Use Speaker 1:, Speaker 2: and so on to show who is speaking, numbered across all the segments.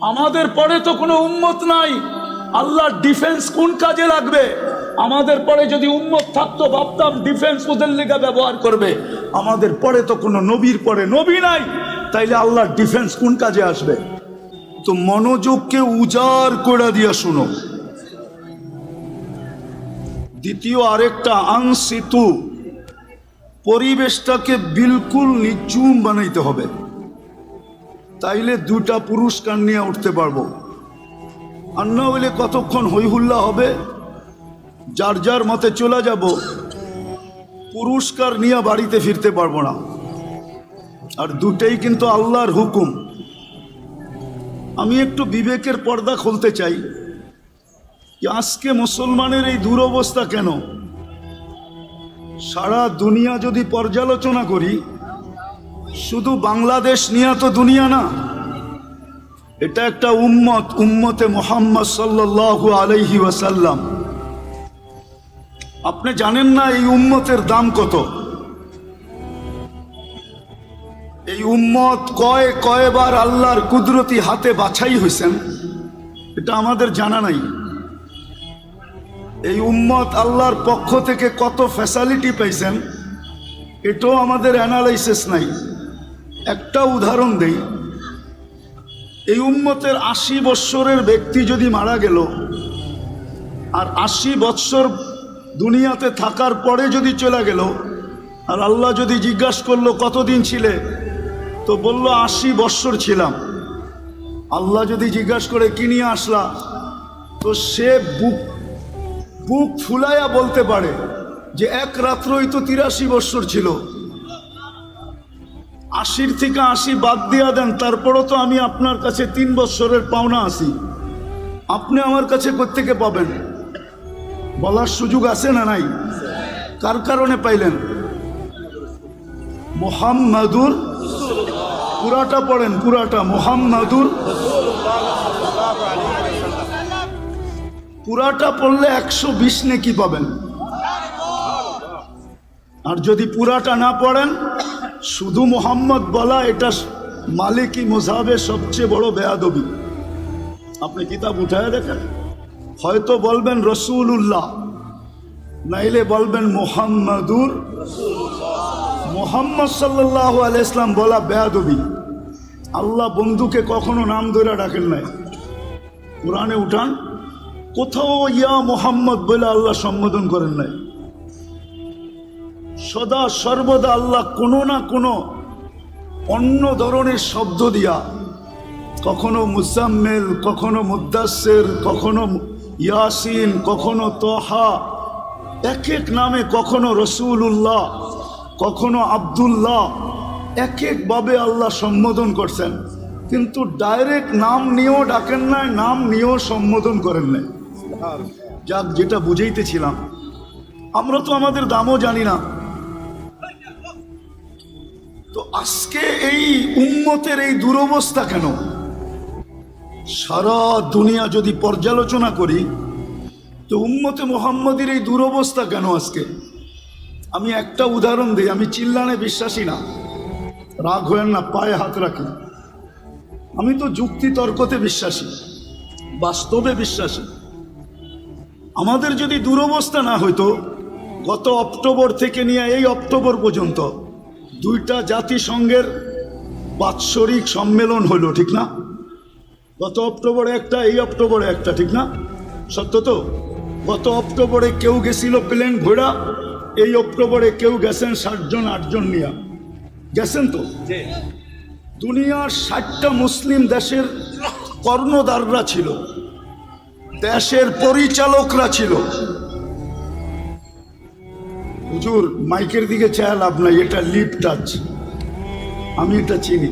Speaker 1: আমাদের পরে তো কোনো উম্মত নাই, আল্লাহর ডিফেন্স কোন কাজে লাগবে? আমাদের পরে যদি উম্মত থাকতো ভাবতাম ডিফেন্স ওদের লেগে ব্যবহার করবে। আমাদের পরে তো কোনো নবীর পরে নবী নাই, তাইলে আল্লাহর ডিফেন্স কোন কাজে আসবে? তো মনোযোগকে উজাড় করে দিয়া শুনো। দ্বিতীয় আরেকটা আনসিতু, পরিবেশটাকে বিলকুল নিঝুম বানাইতে হবে, তাইলে দুটা পুরস্কার নিয়ে উঠতে পারবো। আর না হইলে কতক্ষণ হইহুল্লা হবে, যার যার মতে চলে যাব, পুরস্কার নিয়ে বাড়িতে ফিরতে পারবো না। আর দুটাই কিন্তু আল্লাহর হুকুম। আমি একটু বিবেকের পর্দা খুলতে চাই যে আজকে মুসলমানের এই দুরবস্থা কেন। সারা দুনিয়া যদি পর্যালোচনা করি, শুধু বাংলাদেশ নিয়ে তো দুনিয়া না, এটা একটা উম্মত, উম্মতে মুহাম্মদ সাল্লাল্লাহু আলাইহি ওয়াসাল্লাম। আপনি জানেন না এই উম্মতের দাম কত? এই উম্মত কয়বার আল্লাহর কুদরতি হাতে বাছাই হয়েছেন, এটা আমাদের জানা নাই। এই উম্মত আল্লাহর পক্ষ থেকে কত ফ্যাসিলিটি পাইছেন, এটাও আমাদের অ্যানালাইসিস নাই। একটা উদাহরণ দেই, এই উম্মতের 80 বৎসরের ব্যক্তি যদি মারা গেল, আর 80 বৎসর দুনিয়াতে থাকার পরে যদি চলে গেল, আর আল্লাহ যদি জিজ্ঞাসা করলো কতদিন ছিলে, তো বলল 80 বৎসর ছিলাম। আল্লাহ যদি জিজ্ঞাসা করে কি নিয়ে আসলা, তো সে বুক ফুলাইয়া বলতে পারে যে এক রাত্রই তো 83 বৎসর ছিল। 80 থেকে 80 বাদ দিয়া দেন, তারপরও তো আমি আপনার কাছে 3 বৎসরের পাওনা আছি। আপনি আমার কাছে কোত্থেকে পাবেন? বলার সুযোগ আছে না নাই? কার কারণে পাইলেন? মুহাম্মাদুর, পুরাটা পড়েন, পুরাটা মুহাম্মাদুর, পুরাটা পড়লে 120 নেকি পাবেন। আর যদি পুরাটা না পড়েন, শুধু মুহাম্মদ বলা, এটা মালিকি মুযহাবের সবচেয়ে বড় বেয়াদবি। আপনি কিতাব উঠায় দেখেন, হয়তো বলবেন রসুলুল্লাহ, নাইলে বলবেন মুহাম্মাদুর। মুহাম্মদ সাল্লাল্লাহু আলাইহি ওয়াসাল্লাম বলা বেয়াদবি। আল্লাহ বন্ধুকে কখনো নাম ধরে ডাকেন নাই। কোরআনে উঠান, কোথাও ইয়া মুহাম্মদ বলে আল্লাহ সম্বোধন করেন নাই। সদা সর্বদা আল্লাহ কোনো না কোনো অন্য ধরনের শব্দ দিয়া, কখনো মুজাম্মিল, কখনো মুদ্দাসসির, কখনো ইয়াসিন, কখনো তহা, এক এক নামে, কখনো রসুলুল্লাহ, কখনো আব্দুল্লাহ, এক একভাবে আল্লাহ সম্বোধন করছেন। কিন্তু ডাইরেক্ট নাম নিয়েও ডাকেন নাই, নাম নিয়েও সম্বোধন করেন নাই। যাক, যেটা বুঝাইতেছিলাম, আমরা তো আমাদের দামও জানি না। তো আজকে এই উম্মতের এই দুরবস্থা কেন? সারা দুনিয়া যদি পর্যালোচনা করি, তো উম্মতে মুহাম্মদের এই দুরবস্থা কেন আজকে? আমি একটা উদাহরণ দিই। আমি চিল্লানে বিশ্বাসী না, রাগ হয়েন না, পায়ে হাত রাখি। আমি তো যুক্তি তর্কতে বিশ্বাসী, বাস্তবে বিশ্বাসী। আমাদের যদি দুরবস্থা না হইতো, গত অক্টোবর থেকে নিয়ে এই অক্টোবর পর্যন্ত 2টা জাতিসংঘের বাৎসরিক সম্মেলন হলো, ঠিক না? গত অক্টোবরে একটা, এই অক্টোবরে একটা, ঠিক না? সত্য তো? গত অক্টোবরে কেউ গেছিল প্লেন ঘোড়া, এই অক্টোবরে কেউ গেছেন 60 জন 8 জন নিয়ে গেছেন। তো দুনিয়ার 60টা মুসলিম দেশের কর্ণধাররা ছিল, দেশের পরিচালকরা ছিল। হুজুর, মাইকের দিকে চেয়ে লাভ নাই, এটা লিপ টাচ, আমি এটা চিনি।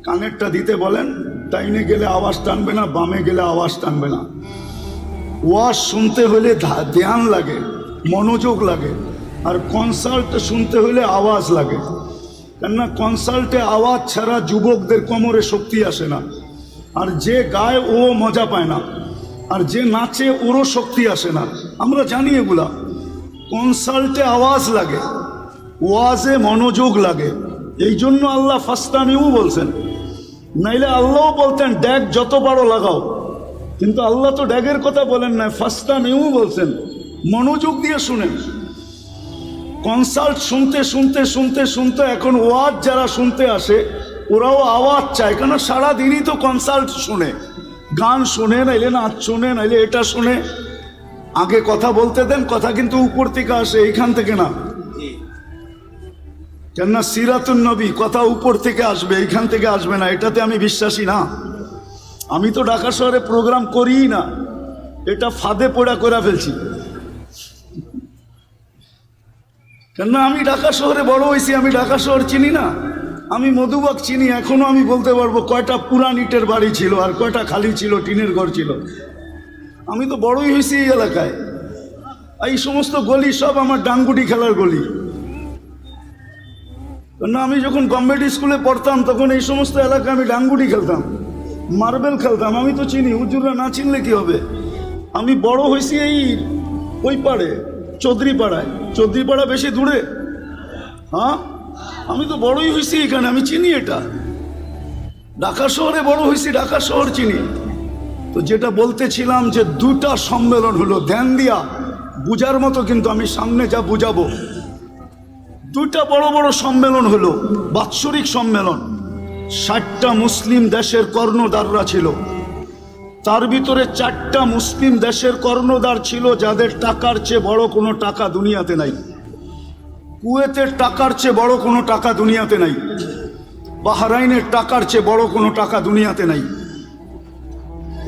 Speaker 1: কানেরটা দিতে বলেন, ডাইনে গেলে আওয়াজ টানবে না, বামে গেলে আওয়াজ টানবে না। ওয়াজ শুনতে হলে ধ্যান লাগে, মনোযোগ লাগে। আর কনসার্ট শুনতে হলে আওয়াজ লাগে, কেননা কনসার্টে আওয়াজ ছাড়া যুবকদের কোমরে শক্তি আসে না। আর যে গায় ও মজা পায় না, আর যে নাচে ওরও শক্তি আসে না। আমরা জানি এগুলা। কনসার্টে আওয়াজ লাগে, ওয়াজে মনোযোগ লাগে। এই জন্য আল্লাহ ফাস্তামিউ বলছেন। নাইলে আল্লাহ বলতেন ড্যাগ যত পারো লাগাও, কিন্তু আল্লাহ তো ড্যাগের কথা বলেন না, ফাস্তামিউ বলছেন, মনোযোগ দিয়ে শুনেন। কনসাল্ট শুনতে শুনতে শুনতে শুনতে এখন ওয়াজ যারা শুনতে আসে ওরাও আওয়াজ চায়, কেন সারাদিনই তো কনসাল্ট শুনে, গান শুনে, নাইলে নাচ শুনে, নাইলে এটা শুনে। আগে কথা বলতে দেন, কথা কিন্তু উপর থেকে আসে, এইখান থেকে না। কেননা সিরাতুন নবী কথা উপর থেকে আসবে, এইখান থেকে আসবে না, এটাতে আমি বিশ্বাসী না। আমি তো ঢাকা শহরে প্রোগ্রাম করিই না, এটা ফাঁদে পড়া করে ফেলছি। কেননা আমি ঢাকা শহরে বড় হয়েছি, আমি ঢাকা শহর চিনি না। আমি মধুবাগ চিনি, এখনো আমি বলতে পারবো কয়টা পুরান ইটের বাড়ি ছিল আর কয়টা খালি ছিল, টিনের ঘর ছিল। আমি তো বড়ই হয়েছি এই এলাকায়। এই সমস্ত গলি সব আমার ডাঙ্গুটি খেলার গলি। না, আমি যখন গভর্নমেন্ট স্কুলে পড়তাম তখন এই সমস্ত এলাকায় আমি ডাঙ্গুটি খেলতাম, মার্বেল খেলতাম। আমি তো চিনি, হুজুররা না চিনলে কি হবে। আমি বড় হয়েছি এই ওই পাড়ে, চৌধুরীপাড়ায়। চৌধুরীপাড়া বেশি দূরে? হ্যাঁ, আমি তো বড়ই হয়েছি এখানে, আমি চিনি এটা। ঢাকা শহরে বড় হয়েছি, ঢাকা শহর চিনি। তো যেটা বলতেছিলাম যে দুটা সম্মেলন হলো, ধ্যান দিয়া বুঝার মতো, কিন্তু আমি সামনে যা বুঝাবো। দুইটা বড় বড় সম্মেলন হলো, বাৎসরিক সম্মেলন। 60টা মুসলিম দেশের কর্ণধাররা ছিল, তার ভিতরে 4টা মুসলিম দেশের কর্ণধার ছিল যাদের টাকার চেয়ে বড় কোনো টাকা দুনিয়াতে নাই। কুয়েতের টাকার চেয়ে বড় কোনো টাকা দুনিয়াতে নাই, বাহরাইনের টাকার চেয়ে বড় কোনো টাকা দুনিয়াতে নাই,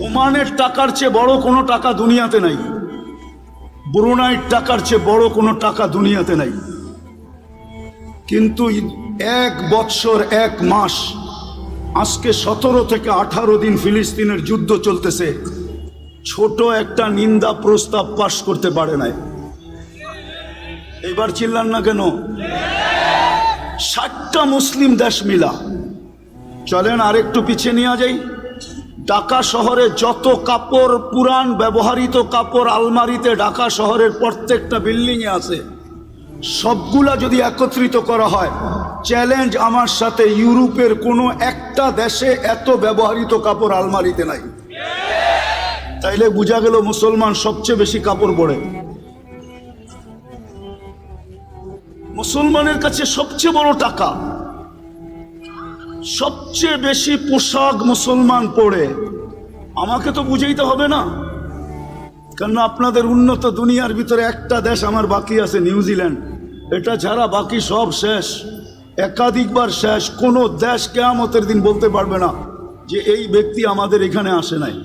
Speaker 1: ওমানের টাকার চেয়ে বড় কোনো টাকা দুনিয়াতে নাই, ব্রুনাইয়ের টাকার চেয়ে বড় কোনো টাকা দুনিয়াতে নাই। কিন্তু 1 বৎসর 1 মাস, আজকে 17 থেকে 18 দিন ফিলিস্তিনের যুদ্ধ চলতেছে, ছোট একটা নিন্দা প্রস্তাব পাশ করতে পারে নাই। এবার চিল্লান না কেন? 60টা মুসলিম দেশ মিলা। চলেন আরেকটু পিছিয়ে নিয়ে যাই। ঢাকা শহরে যত কাপড়, পুরান ব্যবহৃত কাপড় আলমারিতে ঢাকা শহরের প্রত্যেকটা বিল্ডিংয়ে আছে, সবগুলা যদি একত্রিত করা হয়, চ্যালেঞ্জ আমার সাথে, ইউরোপের কোনো একটা দেশে এত ব্যবহৃত কাপড় আলমারিতে নাই। তাইলে বোঝা গেল মুসলমান সবচেয়ে বেশি কাপড় পরে। মুসলমানের কাছে সবচেয়ে বড় টাকা, সবচেয়ে বেশি পোশাক মুসলমান পরে। আমাকে তো বুঝাইতে হবে না, কারণ আপনাদের উন্নত দুনিয়ার ভিতরে একটা দেশ আমার বাকি আছে, নিউজিল্যান্ড। এটা ছাড়া বাকি সব শেষ, একাধিকবার শেষ। কোনো দেশ কিয়ামতের দিন বলতে পারবে না যে এই ব্যক্তি আমাদের এখানে আসে নাই।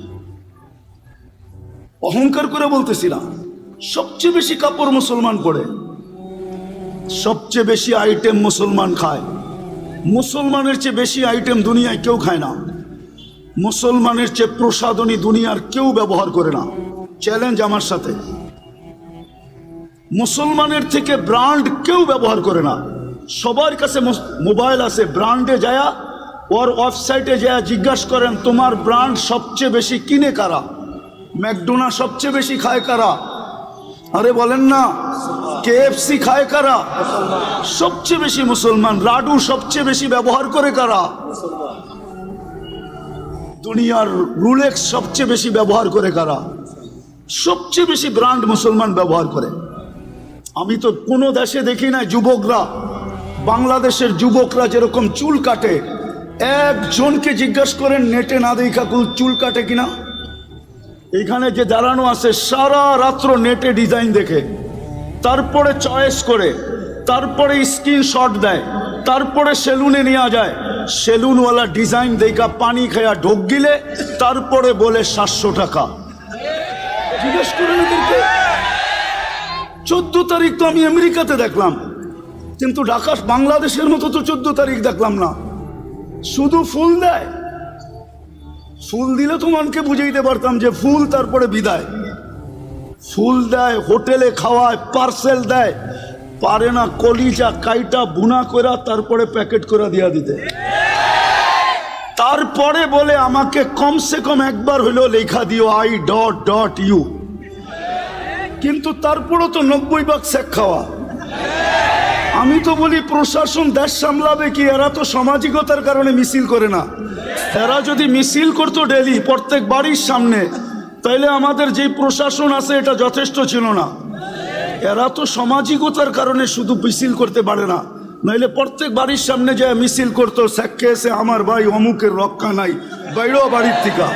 Speaker 1: অহংকার করে বলতেছিলাম, সবচেয়ে বেশি কাপড় মুসলমান পরে, সবচেয়ে বেশি আইটেম মুসলমান খায়। মুসলমানের চেয়ে বেশি আইটেম দুনিয়ায় কেউ খায় না, মুসলমানের চেয়ে প্রসাধনী দুনিয়ার কেউ ব্যবহার করে না। চ্যালেঞ্জ আমার সাথে। মুসলমানের থেকে ব্র্যান্ড কেউ ব্যবহার করে না। সবার কাছে মোবাইল আছে, ব্র্যান্ডে যায়া ওর ওয়েবসাইটে যায়া জিজ্ঞাসা করেন তোমার ব্র্যান্ড সবচেয়ে বেশি কিনে কারা, ম্যাকডোনা সবচেয়ে বেশি খায় কারা, আরে বলেন না, কেএফসি খায় কারা, সবচেয়ে বেশি মুসলমান। রাডু সবচেয়ে বেশি ব্যবহার করে কারা, দুনিয়ার রুলেক্স সবচেয়ে বেশি ব্যবহার করে কারা, সবচেয়ে বেশি ব্র্যান্ড মুসলমান ব্যবহার করে। আমি তো কোনো দেশে দেখি না যুবকরা, বাংলাদেশের যুবকরা যেরকম চুল কাটে, একজনকে জিজ্ঞাসা করেন নেটে না দেখা চুল কাটে কিনা। এইখানে যে দাঁড়ানো আছে সারা রাত্র নেটে ডিজাইন দেখে, তারপরে চয়েস করে, তারপরে স্ক্রিনশট দেয়, তারপরে সেলুনে নেওয়া যায়, সেলুনওয়ালা ডিজাইন দেখা পানি খায়া ঢোক গিলে তারপরে বলে 700 টাকা। জিজ্ঞেস করেন এদেরকে। 14 তারিখ তো আমি আমেরিকাতে দেখলাম, কিন্তু ঢাকা বাংলাদেশের মতো তো 14 তারিখ দেখলাম না। শুধু ফুল দেয়, ফুল দিলে তো মনকে বুঝাইতে পারতাম যে ফুল, তারপরে বিদায়। ফুল দেয়, হোটেলে খাওয়ায়, পার্সেল দেয়, পারে না কলিজা কাইটা বুনা করা তারপরে প্যাকেট করে দিয়া দিতে। তারপরে বলে আমাকে কমসে কম একবার হলেও লেখা দিও I.U, কিন্তু তারপরও তো 90 ভাগ শেখ খাওয়া। আমি তো বলি প্রশাসন দেশ সামলাবে কি, এরা তো সামাজিকতার কারণে মিছিল করে না, এরা যদি মিছিল করতো ডেলি প্রত্যেক বাড়ির সামনে, তাইলে আমাদের যে প্রশাসন আছে এটা যথেষ্ট ছিল না। এরা তো সামাজিকতার কারণে শুধু মিছিল করতে পারে না, নাইলে প্রত্যেক বাড়ির সামনে যে মিছিল করতো, সাক্ষে এসে আমার ভাই অমুকের রক্ষা নাই, বাইরো বাড়ির থেকে।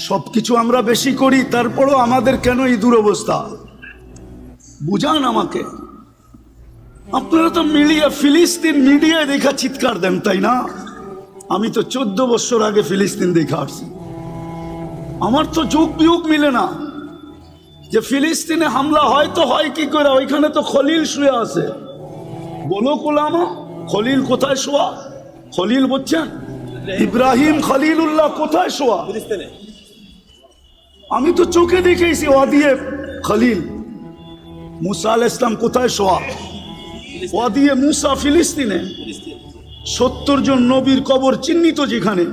Speaker 1: সব কিছু আমরা বেশি করি, তারপরও আমাদের কেন এই দুরবস্থা? বুঝান আমাকে। আপনারা তো ফিলিস্তিন মিডিয়ায় দেখা চিৎকার দেন, তাই না? আমি তো 14 বছর আগে ফিলিস্তিন দেখা আসছি। আমার তো যোগ বিয়োগ মিলে না যে ফিলিস্তিনে হামলা হয় তো হয় কি করে? ওইখানে তো খলিল শুয়ে আছে। বলো কোলামা, খলিল কোথায় শোয়া? খলিল বলছেন ইব্রাহিম খলিলুল্লাহ কোথায় শোয়া? আমি তো চোখে দেখেছি ওয়াদিয়ে খলিল। মুসা আলাইহিস সালাম কোথায় শোয়া? ওয়াদিয়ে মুসা, ফিলিস্তিনে। 70 জন নবীর কবর চিহ্নিত যেখানে,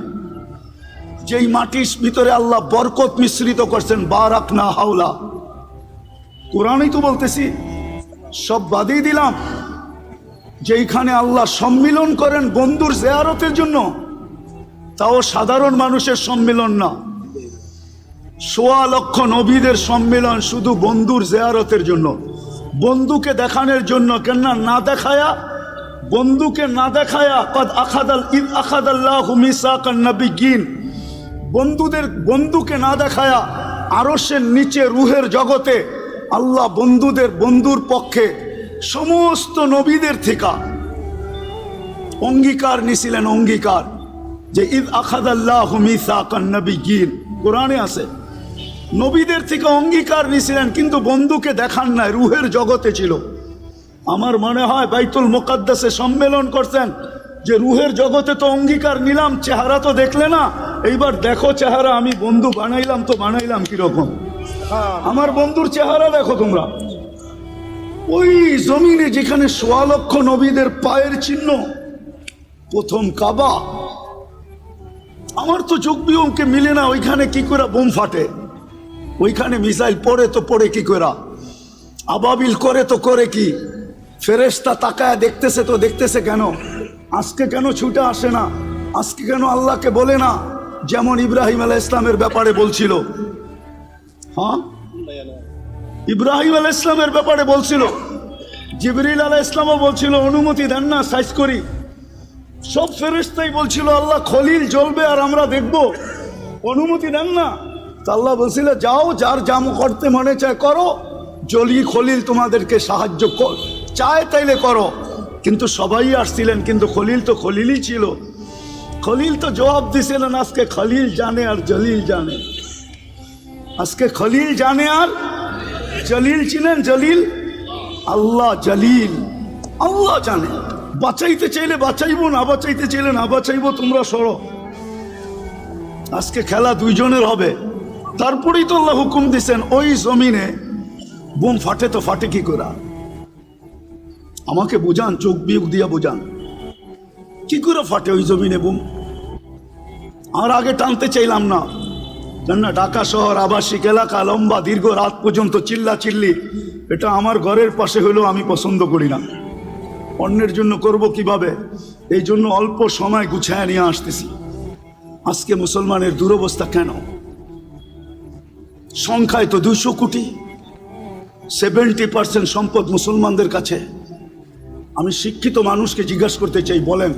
Speaker 1: যেই মাটির ভিতরে আল্লাহ বরকত মিশ্রিত করছেন, বারাকনা হাওলা। কোরআনই তো বলতেছি। সব বাদই দিলাম, যেইখানে আল্লাহ সম্মিলন করেন বন্ধুর জিয়ারতের জন্য, তাও সাধারণ মানুষের সম্মিলন না। 1.25 লক্ষ নবীদের সম্মিলন শুধু বন্ধুর জিয়ারতের জন্য, বন্ধুকে দেখানোর জন্য। কেন না দেখায়া, বন্ধুকে না দেখায়া কদ আখাদাল্লাহু মিসাকান নাবিয়্যিন, বন্ধুকে না দেখায়া আরশের নিচে রুহের জগতে আল্লাহ বন্ধুর পক্ষে সমস্ত নবীদের থেকে অঙ্গীকার নিছিলেন। অঙ্গীকার যে ইদ আখাদাল্লাহু মিসাকান নাবিয়্যিন, কোরআনে আছে। নবীদের থেকে অঙ্গীকার নিছিলেন, কিন্তু বন্ধুকে দেখান নাই, রুহের জগতে ছিল। আমার মনে হয় বাইতুল মুকাদ্দাসে সম্মেলন করছেন যে রুহের জগতে তো অঙ্গীকার নিলাম, চেহারা তো দেখলে না, এইবার দেখো চেহারা। আমি বন্ধু বানাইলাম তো বানাইলাম কিরকম? আমার বন্ধুর চেহারা দেখো তোমরা। ওই জমিনে যেখানে 1.25 লক্ষ নবীদের পায়ের চিহ্ন, প্রথম কাবা। আমার তো যোগ বিয়োগকে মিলে না, ওইখানে কি করে বোম ফাটে? ওইখানে মিসাইল পড়ে তো পড়ে কি করে? আবাবিল করে তো করে কি? ফেরেশতা তাকায় দেখতেছে তো দেখতেছে কেন? আজকে কেন ছুটে আসে না? আজকে কেন আল্লাহকে বলে না? যেমন ইব্রাহিম আলাইহিস সালামের ব্যাপারে বলছিল। হ্যাঁ, ইব্রাহিম আলাইহিস সালামের ব্যাপারে বলছিল, জিবরিল আলাইহিস সালামও বলছিল অনুমতি দেন না সাইজ করি। সব ফেরেশতাই বলছিল আল্লাহ খলিল জ্বলবে আর আমরা দেখব, অনুমতি দেন না। তা আল্লাহ বলছিল যাও, যার জাম করতে মনে চায় করো, জ্বলি খলিল তোমাদেরকে সাহায্য চায় তাইলে করো। কিন্তু সবাই আসছিলেন, কিন্তু খলিল তো খলিলই ছিল। খলিল তো জবাব দিছিলেন আজকে খলিল জানে আর জলিল জানে। আজকে খলিল জানে আর জলিল চিনেন। জলিল আল্লাহ, জলিল আল্লাহ জানে। বাঁচাইতে চাইলে বাঁচাইবো, না বাঁচাইতে চাইলে না বাঁচাইবো, তোমরা সরো। আজকে খেলা দুইজনের হবে। তারপরেই তো আল্লাহ হুকুম দিচ্ছেন ওই জমিনে বোম ফাটে তো ফাটে কি করে? আমাকে বুঝান, চোখ বিয়োগ দিয়া বুঝান, কি করে ফাটে ওই জমিনে বোম? আর আগে টানতে চাইলাম না, কেননা ঢাকা শহর আবাসিক এলাকা, লম্বা দীর্ঘ রাত পর্যন্ত চিল্লা চিল্লি, এটা আমার ঘরের পাশে হলেও আমি পছন্দ করি না। অন্যের জন্য করব কিভাবে? এই জন্য অল্প সময় গুছায় নিয়ে আসতেছি। আজকে মুসলমানের দুরবস্থা কেন? সংখ্যায় তো 200 কোটি, 70% সম্পদ মুসলমানদের কাছে। আমি শিক্ষিত মানুষকে জিজ্ঞাসা করতে চাই, বলেন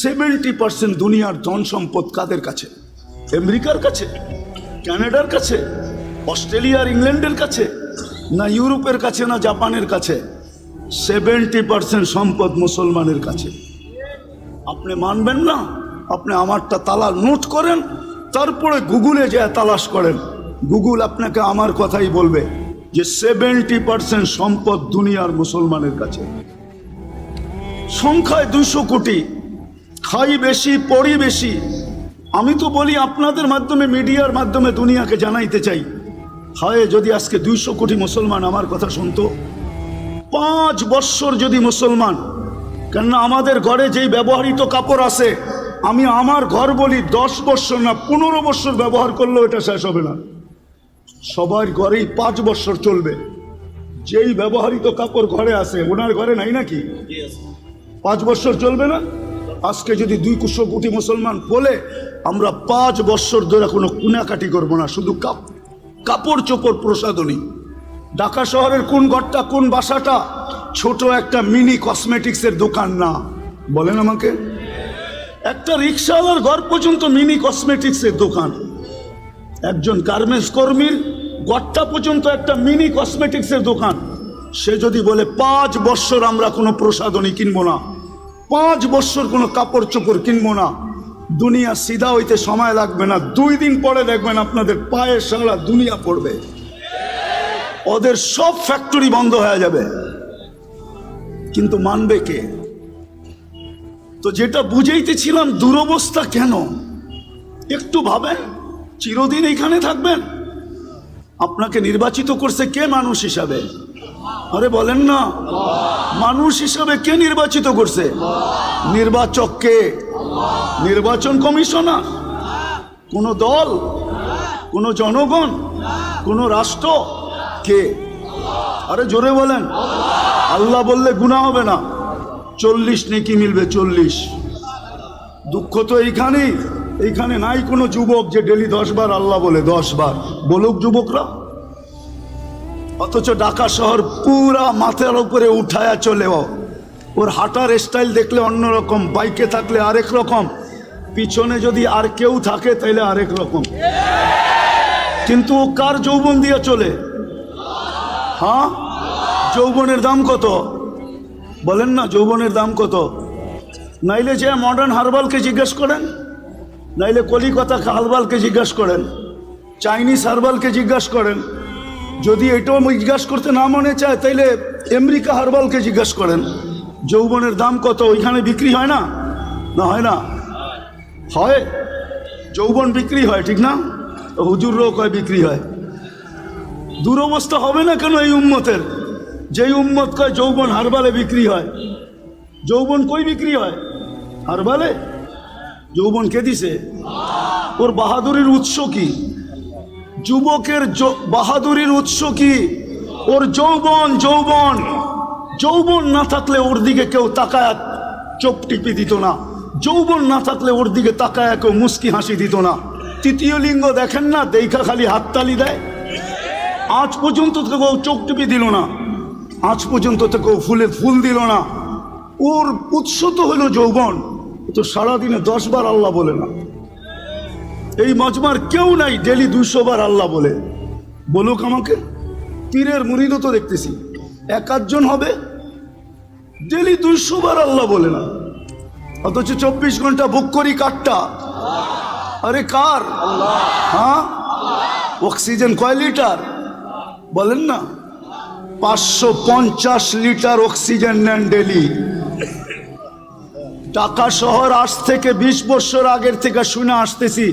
Speaker 1: 70% দুনিয়ার ধন সম্পদ কাদের কাছে? আমেরিকার কাছে, কানাডার কাছে, অস্ট্রেলিয়ার ইংল্যান্ডের কাছে, না ইউরোপের কাছে, না জাপানের কাছে? 70% সম্পদ মুসলমানের কাছে। আপনি মানবেন না? আপনি আমারটা তালা নোট করেন, তারপরে গুগলে যায় তালাশ করেন। গুগল আপনাকে আমার কথাই বলবে যে 70% সম্পদ দুনিয়ার মুসলমানের কাছে। সংখ্যায় 200 কোটি, খাই বেশি, পড়ি বেশি। আমি তো বলি আপনাদের মাধ্যমে, মিডিয়ার মাধ্যমে দুনিয়াকে জানাইতে চাই, হায় যদি আজকে 200 কোটি মুসলমান আমার কথা শুনতো। 5 বৎসর যদি মুসলমান, কেননা আমাদের ঘরে যেই ব্যবহৃত কাপড় আছে, আমি আমার ঘর বলি 10 বৎসর না 15 বৎসর ব্যবহার করলেও এটা শেষ হবে না। সবার ঘরেই 5 বৎসর চলবে। যেই ব্যবহৃত কাপড় ঘরে আছে, ওনার ঘরে নাই নাকি? 5 বৎসর চলবে না? আজকে যদি 200 কোটি মুসলমান বলে আমরা 5 বছর ধরে কোনো কুনাকাটি করবো না, শুধু কাপড় চোপড় প্রসাধনী। ঢাকা শহরের কোন ঘরটা, কোন বাসাটা ছোট একটা মিনি কসমেটিক্সের দোকান না? বলেন আমাকে। একটা রিক্সাওয়ালার ঘর পর্যন্ত মিনি কসমেটিক্সের দোকান। একজন গার্মেন্টস কর্মীর ঘরটা পর্যন্ত একটা মিনি কসমেটিক্সের দোকান। সে যদি বলে 5 বছর আমরা কোনো প্রসাধনী কিনবো না, 5 বছর কোনো কাপড় চোপড় কিনবো না, দুনিয়া সিধা হইতে সময় লাগবে না, 2 দিন পরে দেখবেন আপনাদের পায়ে সারা দুনিয়া পড়বে, ওদের সব ফ্যাক্টরি বন্ধ হয়ে যাবে। কিন্তু মানবে কে? তো যেটা বুঝাইতেছিলাম, দুরবস্থা কেন একটু ভাবেন। চিরদিন এইখানে থাকবেন? আপনাকে নির্বাচিত করছে কে মানুষ হিসাবে? আরে বলেন না, মানুষ হিসাবে কে নির্বাচিত করছে? নির্বাচক কে? নির্বাচন কমিশনার? কোন দল? কোন জনগণ? কোন রাষ্ট্র? কে? আরে জোরে বলেন। আল্লাহ বললে গুনাহ হবে না, 40 নেকি মিলবে, 40। দুঃখ তো এইখানে নাই কোনো যুবক যে ডেলি 10 বার আল্লাহ বলে, 10 বার বলুক যুবকরা। অথচ ঢাকা শহর পুরা মাথার উপরে উঠায়া চলেও, ওর হাঁটার স্টাইল দেখলে অন্যরকম, বাইকে থাকলে আরেক রকম, পিছনে যদি আর কেউ থাকে তাইলে আরেক রকম। কিন্তু ও কার যৌবন দিয়ে চলে? হ্যাঁ, যৌবনের দাম কত? বলেন না, যৌবনের দাম কত? নাইলে যে মডার্ন হারবালকে জিজ্ঞেস করেন, নাইলে কলিকাতা হারবালকে জিজ্ঞাসা করেন, চাইনিজ হারবালকে জিজ্ঞাসা করেন। যদি এটাও জিজ্ঞাসা করতে না মনে চায় তাইলে আমেরিকা হারবালকে জিজ্ঞাসা করেন যৌবনের দাম কত। ওইখানে বিক্রি হয় না? না হয় না? হয়, যৌবন বিক্রি হয়, ঠিক না? হুজুররাও কয় বিক্রি হয়। দুরবস্থা হবে না কেন এই উম্মতের? যেই উম্মত কয় যৌবন হারবালে বিক্রি হয়, যৌবন কই বিক্রি হয়? হারবালে। যৌবন কে দিছে? ওর বাহাদুরির উৎস কি? যুবকের বাহাদুরির উৎস কি? ওর যৌবন। যৌবন যৌবন না থাকলে ওর দিকে কেউ তাকায় চোখ টিপি দিত না, যৌবন না থাকলে ওর দিকে তাকায় কেউ মুস্কি হাসি দিত না। তৃতীয় লিঙ্গ দেখেন না, দেখা খালি হাততালি দেয়। আজ পর্যন্ত তো কেউ চোখ টিপি দিল না, আজ পর্যন্ত তো কেউ ফুলে ফুল দিল না। ওর উৎস তো হলো যৌবন। তো সারাদিনে 10 বার আল্লাহ বলে না। এই মজমার কেউ নাই ডেলি 200 বার আল্লাহ বলে। বলুক আমাকে। পীরের মুরিদও তো দেখতেছি 1-8 হবে ডেলি 200 বার আল্লাহ বলে না, অথচ 24 ঘন্টা বুক করি কারটা? আরে কার? হ্যাঁ, অক্সিজেন কয় লিটার বলেন না? 550 লিটার অক্সিজেন নেন ডেলি। ঢাকা শহর আজ থেকে 20 বছর আগের থেকে শুনে আসতেছি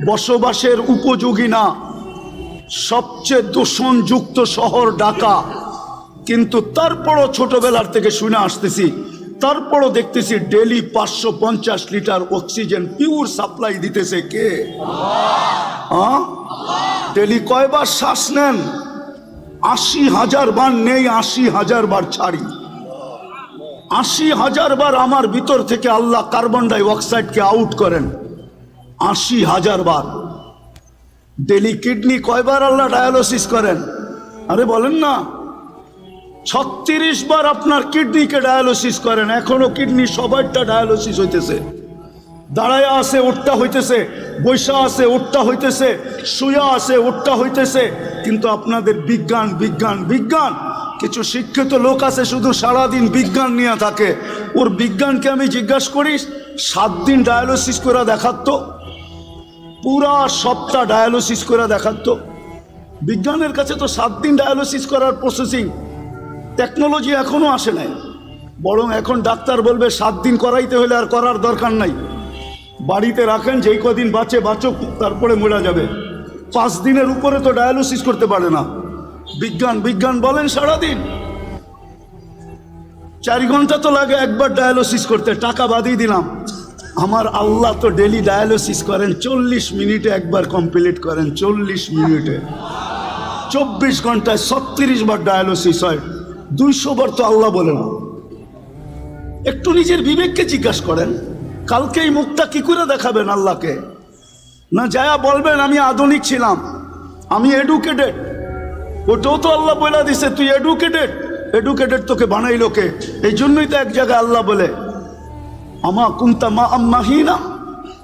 Speaker 1: বসবাসের উপযোগী না, সবচেয়ে দূষণযুক্ত শহর ঢাকা। কিন্তু তারপরও ছোটবেলার থেকে শুনে আসতেছি, তারপরও দেখতেছি daily 550 litre oxygen pure supply দিতেছে কে? ডেলি কয়বার শ্বাস নেন? 80,000 বার নেই, 80,000 বার ছাড়ি। 80,000 বার আমার ভিতর থেকে আল্লাহ কার্বন ডাই অক্সাইডকে আউট করেন, 80,000 বার। ডেলি কিডনি কয়বার আল্লাহ ডায়ালিসিস করেন? আরে বলেন না, 36 বার আপনার কিডনিকে ডায়ালিসিস করেন। এখনো কিডনি সবাইটা ডায়ালিসিস হইতেছে। দাঁড়ায় আছে ওটটা হইতেছে, বৈশা আছে ওটটা হইতেছে, শুয়া আছে ওটটা হইতেছে। কিন্তু আপনাদের বিজ্ঞান বিজ্ঞান বিজ্ঞান। কিছু শিক্ষিত লোক আছে শুধু সারাদিন বিজ্ঞান নিয়ে থাকে। ওর বিজ্ঞানকে আমি জিজ্ঞাসা করি, 7 দিন ডায়ালিসিস করে দেখাতো, পুরা সপ্তাহ ডায়ালিসিস করে দেখাতো। বিজ্ঞানের কাছে তো 7 দিন ডায়ালিসিস করার প্রসেসিং টেকনোলজি এখনো আসে নাই। বরং এখন ডাক্তার বলবে 7 দিন করাইতে হলে আর করার দরকার নাই, বাড়িতে রাখেন, যেই কদিন বাঁচে বাঁচুক, তারপরে মরে যাবে। 5 দিনের উপরে তো ডায়ালিসিস করতে পারে না। বিজ্ঞান বিজ্ঞান বলেন সারাদিন। 4 ঘন্টা তো লাগে একবার ডায়ালিসিস করতে, টাকা বাদিয়ে দিলাম। আমার আল্লাহ তো ডেলি ডায়ালিসিস করেন 40 মিনিটে একবার কমপ্লিট করেন, 40 মিনিটে। 24 ঘন্টায় 36 বার ডায়ালিসিস হয়, 200 বার তো আল্লাহ বলে না। একটু নিজের বিবেককে জিজ্ঞাসা করেন, কালকে এই মুখটা কি করে দেখাবেন আল্লাহকে? না যায়া বলবেন আমি আধুনিক ছিলাম, আমি এডুকেটেড। ওটাও তো আল্লাহ বলে দিছে তুই এডুকেটেড। এডুকেটেড তোকে বানাইলো কে? এই জন্যই তো এক জায়গায় আল্লাহ বলে আমা কুন্তা মা আম্মাহিনা,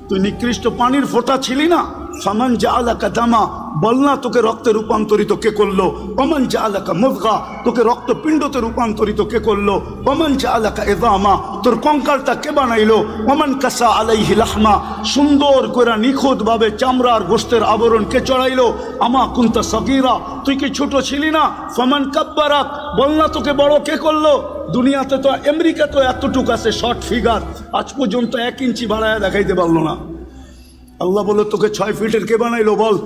Speaker 1: তুই নিকৃষ্ট পানির ফোঁটা ছিলি না। ফামান জাআলাকা দামা, বল না তোকে রক্তে রূপান্তরিত কে করলো? ওমান জাআলাকা মুদগা, তোকে রক্তপিণ্ডতে রূপান্তরিত কে করলো? ওমান জাআলাকা ইযামা, তোর কঙ্কালটা কে বানাইলো? ওমান কাসা আলাইহি লাহমা, সুন্দর করে নিখুঁতভাবে চামড়ার গোশতের আবরণ কে চড়াইলো? আমা কুনতা সগীরা, তুই কি ছোট ছিলি না? ফামান কাব্বারাক, বল না তোকে বড় কে করলো? দুনিয়াতে তো আমেরিকা তো এতটুকু আছে শর্ট ফিগার, আজ পর্যন্ত 1 ইঞ্চি বাড়ায় দেখাইতে পারলো না। আল্লাহ বলে তোকে 6 ফিটের কে বানাইলো বল?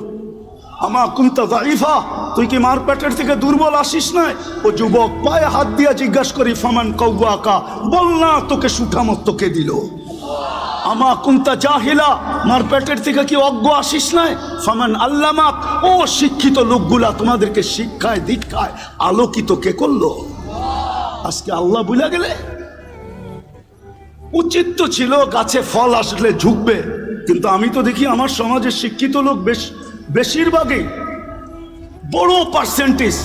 Speaker 1: আমা কুনতা যাইফা, তুই কি মার পেটের থেকে দুর্বল আসিস না? ও যুবক, পায়ে হাত দিয়া জিজ্ঞাসা করি ফামান কাওয়াকা, বল না তোকে সুঠামত কে দিল? আমা কুনতা জাহিলা, মার পেটের থেকে কি অজ্ঞ আসিস না? ফামান আল্লামাক, ও শিক্ষিত লোকগুলা তোমাদেরকে শিক্ষায় দীক্ষায় আলোকিত কে করলো? আজকে আল্লাহ বুঝা গেলে। উচিত তো ছিল গাছে ফল আসলে ঝুঁকবে, কিন্তু আমি তো দেখি আমার সমাজের শিক্ষিত লোক বেশিরভাগই, বড় পার্সেন্টেজ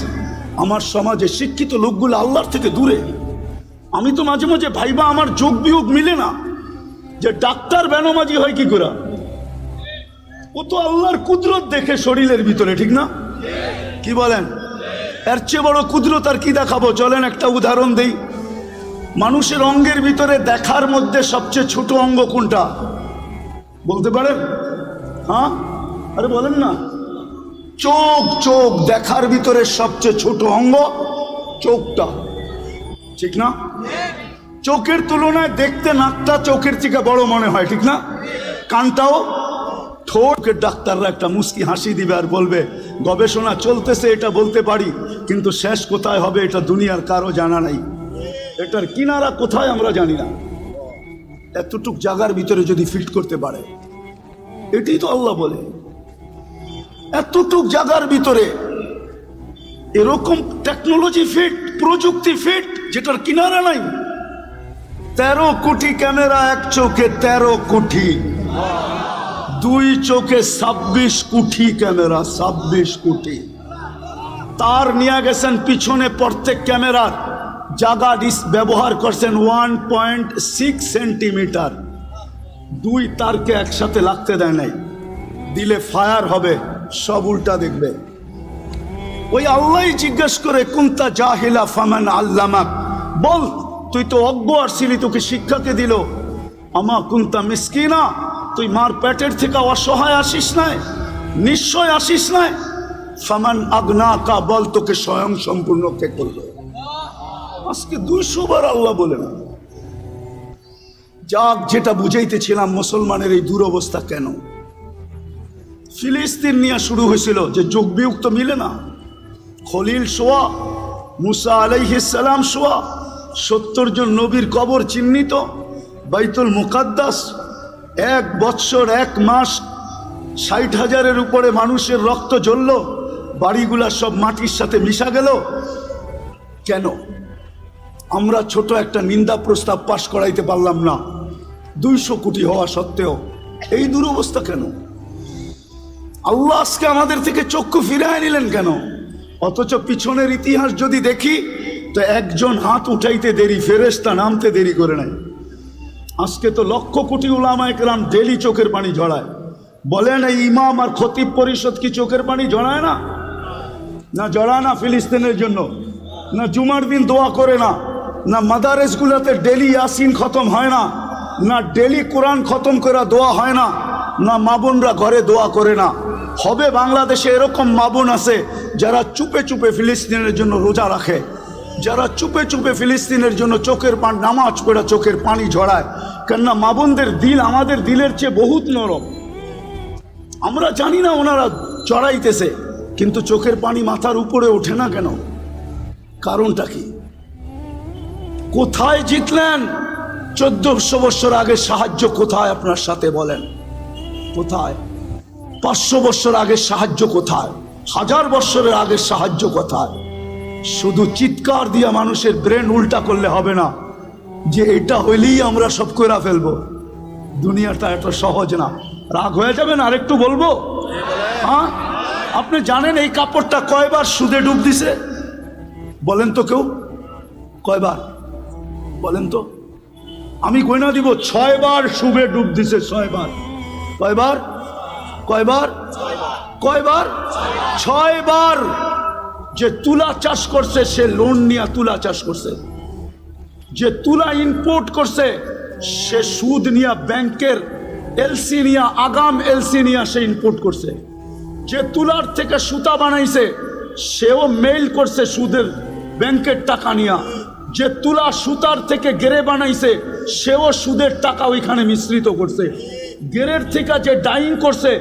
Speaker 1: আমার সমাজে শিক্ষিত লোকগুলো আল্লাহর থেকে দূরে। আমি তো মাঝে মাঝে ভাইবা আমার যোগ বিয়োগ মিলে না, যে ডাক্তার বেনমাজি হয় কি করে? ও তো আল্লাহর কুদরত দেখে শরীরের ভিতরে, ঠিক না? কি বলেন? এর চেয়ে বড় কুদরত আর কি দেখাবো? চলেন একটা উদাহরণ দেই। মানুষের অঙ্গের ভিতরে দেখার মধ্যে সবচেয়ে ছোট অঙ্গ কোনটা বলতে পারেন? হ্যাঁ, আরে বলেন না। চোখ। চোখ দেখার ভিতরে সবচেয়ে ছোট অঙ্গ চোখটা, ঠিক না? চোখের তুলনায় দেখতে নাকটা চোখের থেকে বড় মনে হয়, ঠিক না? কানটাও। ঠোঁটের ডাক্তাররা একটা মুস্কি হাসি দিবে আর বলবে গবেষণা চলতেছে, এটা বলতে পারি, কিন্তু শেষ কোথায় হবে এটা দুনিয়ার কারো জানা নাই, এটার কিনারা কোথায় আমরা জানি না। এতটুক জায়গার ভিতরে যদি ফিট করতে পারে, এটাই তো আল্লাহ বলে। এতটুক জায়গার ভিতরে এরকম টেকনোলজি ফিট, প্রযুক্তি ফিট, যেটার কিনারা নাই। 13 কোটি ক্যামেরা এক চোখে, 13 কোটি, 2 চোখে 26 কোটি ক্যামেরা, 26 কোটি। তার নিয়ে গেছেন পিছনে, প্রত্যেক ক্যামেরার জায়গা ব্যবহার করছেন 1.6 সেন্টিমিটার। 2 তারকে একসাথে লাগতে দেয় নাই, দিলে ফায়ার হবে, সব উল্টা দেখবে। ওই আল্লাহ জিজ্ঞেস করে কুনতা জাহিলা ফামান আল্লামাক, বল তুই তো অজ্ঞ আসছিলি, তোকে শিক্ষাকে দিল। আমা কুনতা মিসকিনা, তুই মার পেটের থেকে অসহায় আসিস নাই, নিশ্চয় আসিস নাই। ফামান আগনাকা, বল তোকে স্বয়ং সম্পূর্ণ কে করলো? আজকে 200 বার আল্লাহ বলে না। যাক, যেটা বুঝাইতেছিলাম, মুসলমানের এই দুরবস্থা কেন? ফিলিস্তিন নিয়ে শুরু হয়েছিল, যে যোগ বিয়োগ তো মিলে না। খলিল সোয়া, মুসা আলাইহিস সালাম সোয়া, 70 জন নবীর কবর চিহ্নিত, বাইতুল মুকাদ্দাস 1 বৎসর 1 মাস 60,000-এর উপরে মানুষের রক্ত জ্বলল, বাড়িগুলা সব মাটির সাথে মিশা গেল। কেন? আমরা ছোট একটা নিন্দা প্রস্তাব পাশ করাইতে পারলাম না, 200 কোটি হওয়া সত্ত্বেও। এই দুরবস্থা কেন? আল্লাহ আজকে আমাদের থেকে চক্ষু ফিরায় নিলেন কেন? অথচ পিছনের ইতিহাস যদি দেখি তো একজন হাত উঠাইতে দেরি, ফেরেশতা নামতে দেরি করে নাই। আজকে তো লক্ষ কোটি উলামায়ে কেরাম ডেলি চোখের পানি ঝরায়। বলেন এই ইমাম আর খতিব পরিষদ কি চোখের পানি ঝরায় না? না ঝরায় না ফিলিস্তিনের জন্য? না জুমার দিন দোয়া করে না? না মাদারেসগুলোতে ডেলি ইয়াসিন খতম হয় না? না ডেলি কোরআন খতম করে দোয়া হয় না? না মা বোনরা ঘরে দোয়া করে না? হবে বাংলাদেশে এরকম মা বোন আছে যারা চুপে চুপে ফিলিস্তিনের জন্য রোজা রাখে, যারা চুপে চুপে ফিলিস্তিনের জন্য চোখের পানি, নামাজ পড়ে চোখের পানি ঝরায়। কেননা মা বোনদের দিল আমাদের দিলের চেয়ে বহুত নরম। আমরা জানি না ওনারা চড়াইতেছে, কিন্তু চোখের পানি মাথার উপরে ওঠে না কেন? কারণটা কি? কোথায় জিতলেন? 1400 বছর আগে সাহায্য কোথায় আপনার সাথে? বলেন কোথায়? 500 বছর আগের সাহায্য কোথায়? 1000 বছরের আগের সাহায্য কোথায়? শুধু চিৎকার দিয়া মানুষের ব্রেন উল্টা করলে হবে না, যে এটা হইলেই আমরা সব করে ফেলবো। দুনিয়াটা এত সহজ না। রাগ হয়ে যাবেন আরেকটু বলবো? হ্যাঁ, আপনি জানেন এই কাপড়টা কয়বার সুদে ডুব দিছে? বলেন তো কেউ, কয়বার বলেন তো? আমি গয়না দিব 6 বার সুদে ডুব দিছে, 6 বার। কয়বার? কয়বার? কয়বার? 6 বার। যে তুলা চাষ করছে সে লোন নিয়ে তুলা চাষ করছে, যে তুলা ইম্পোর্ট করছে সে সুদ নিয়ে ব্যাংকের এলসি নিয়ে, আগাম এলসি নিয়ে সে ইম্পোর্ট করছে। যে তুলার থেকে সুতা বানাইছে সেও মেইল করছে সুদের ব্যাংকের টাকা নিয়ে। যে তুলা সুতার থেকে গেরে বানাইছে সেও সুদের টাকা ওইখানে মিশ্রিত করছে। গেরের থেকে যে ডাইং করছে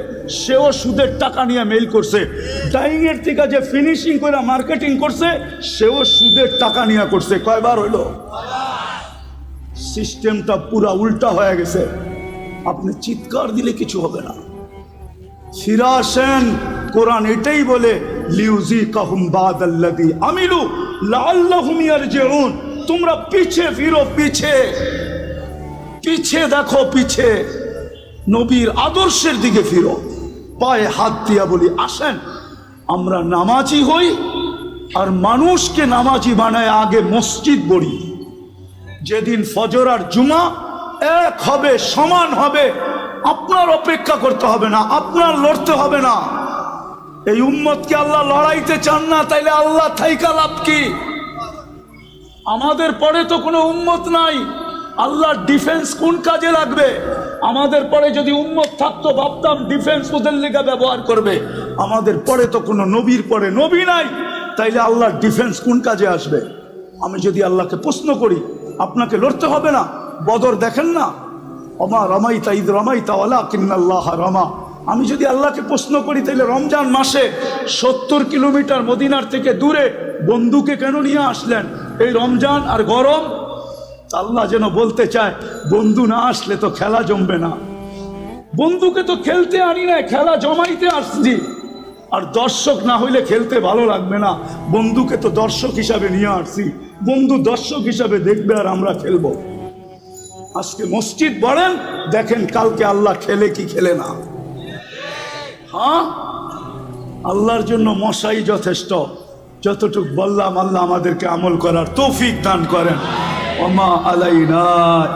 Speaker 1: সেও সুদের টাকা নিয়ে মেইল করছে। ডাইংয়ের থেকে যে ফিনিশিং করে মার্কেটিং করছে সেও সুদের টাকা নিয়ে করছে। কয়বার হইল? সিস্টেমটা পুরা উল্টা হয়ে গেছে। আপনি চিৎকার দিলে কিছু হবে না। ফিরে আসেন, কোরআন এটাই বলে লিউযিকাহুম বাদাল্লাযী আমিলু লাআল্লাহুম ইয়ারজিউন। তোমরা পিছে ফিরো, পিছে পিছে দেখো, পিছে নবীর আদর্শের দিকে ফিরো। পায়ে হাত দিয়া বলি আসেন আমরা নামাজি হই, আর মানুষকে নামাজি বানায় আগে মসজিদ গড়ি। যেদিন ফজর আর জুমা এক হবে, সমান হবে, আপনার অপেক্ষা করতে হবে না, আপনার লড়তে হবে না। এই উম্মতকে আল্লাহ লড়াইতে চান না, তাইলে আল্লাহ থাইকা লাভ কি? আমাদের পরে তো কোনো উম্মত নাই, আল্লাহর ডিফেন্স কোন কাজে লাগবে? আমাদের পরে যদি উম্মত থাকতো ভাবতাম ডিফেন্স ওদের লেগে ব্যবহার করবে। আমাদের পরে তো কোনো নবীর পরে নবী নাই, তাইলে আল্লাহর ডিফেন্স কোন কাজে আসবে? আমি যদি আল্লাহকে প্রশ্ন করি আপনাকে লড়তে হবে না? বদর দেখেন না, ওমা রমাইতা ইদ রমাইতা ওয়ালাকিন্নাল্লাহ রমা। আমি যদি আল্লাহকে প্রশ্ন করি তাহলে রমজান মাসে 70 কিলোমিটার মদিনার থেকে দূরে বন্ধুকে কেন নিয়ে আসলেন? এই রমজান আর গরম। আল্লাহ যেন বলতে চায় বন্ধু না আসলে তো খেলা জমবে না। বন্ধুকে তো খেলতে আনি না, খেলা জমাইতে আসছি। আর দর্শক না হইলে খেলতে ভালো লাগবে না। বন্ধুকে তো দর্শক হিসাবে নিয়ে আসছি, বন্ধু দর্শক হিসাবে দেখবে আর আমরা খেলবো। আজকে মসজিদ বলেন, দেখেন কালকে আল্লাহ খেলে কি খেলে না। হ্যাঁ, আল্লাহর জন্য মশাই যথেষ্ট। যতটুক বললাম আল্লাহ আমাদেরকে আমল করার তৌফিক দান করেন। ওমা আলাইনা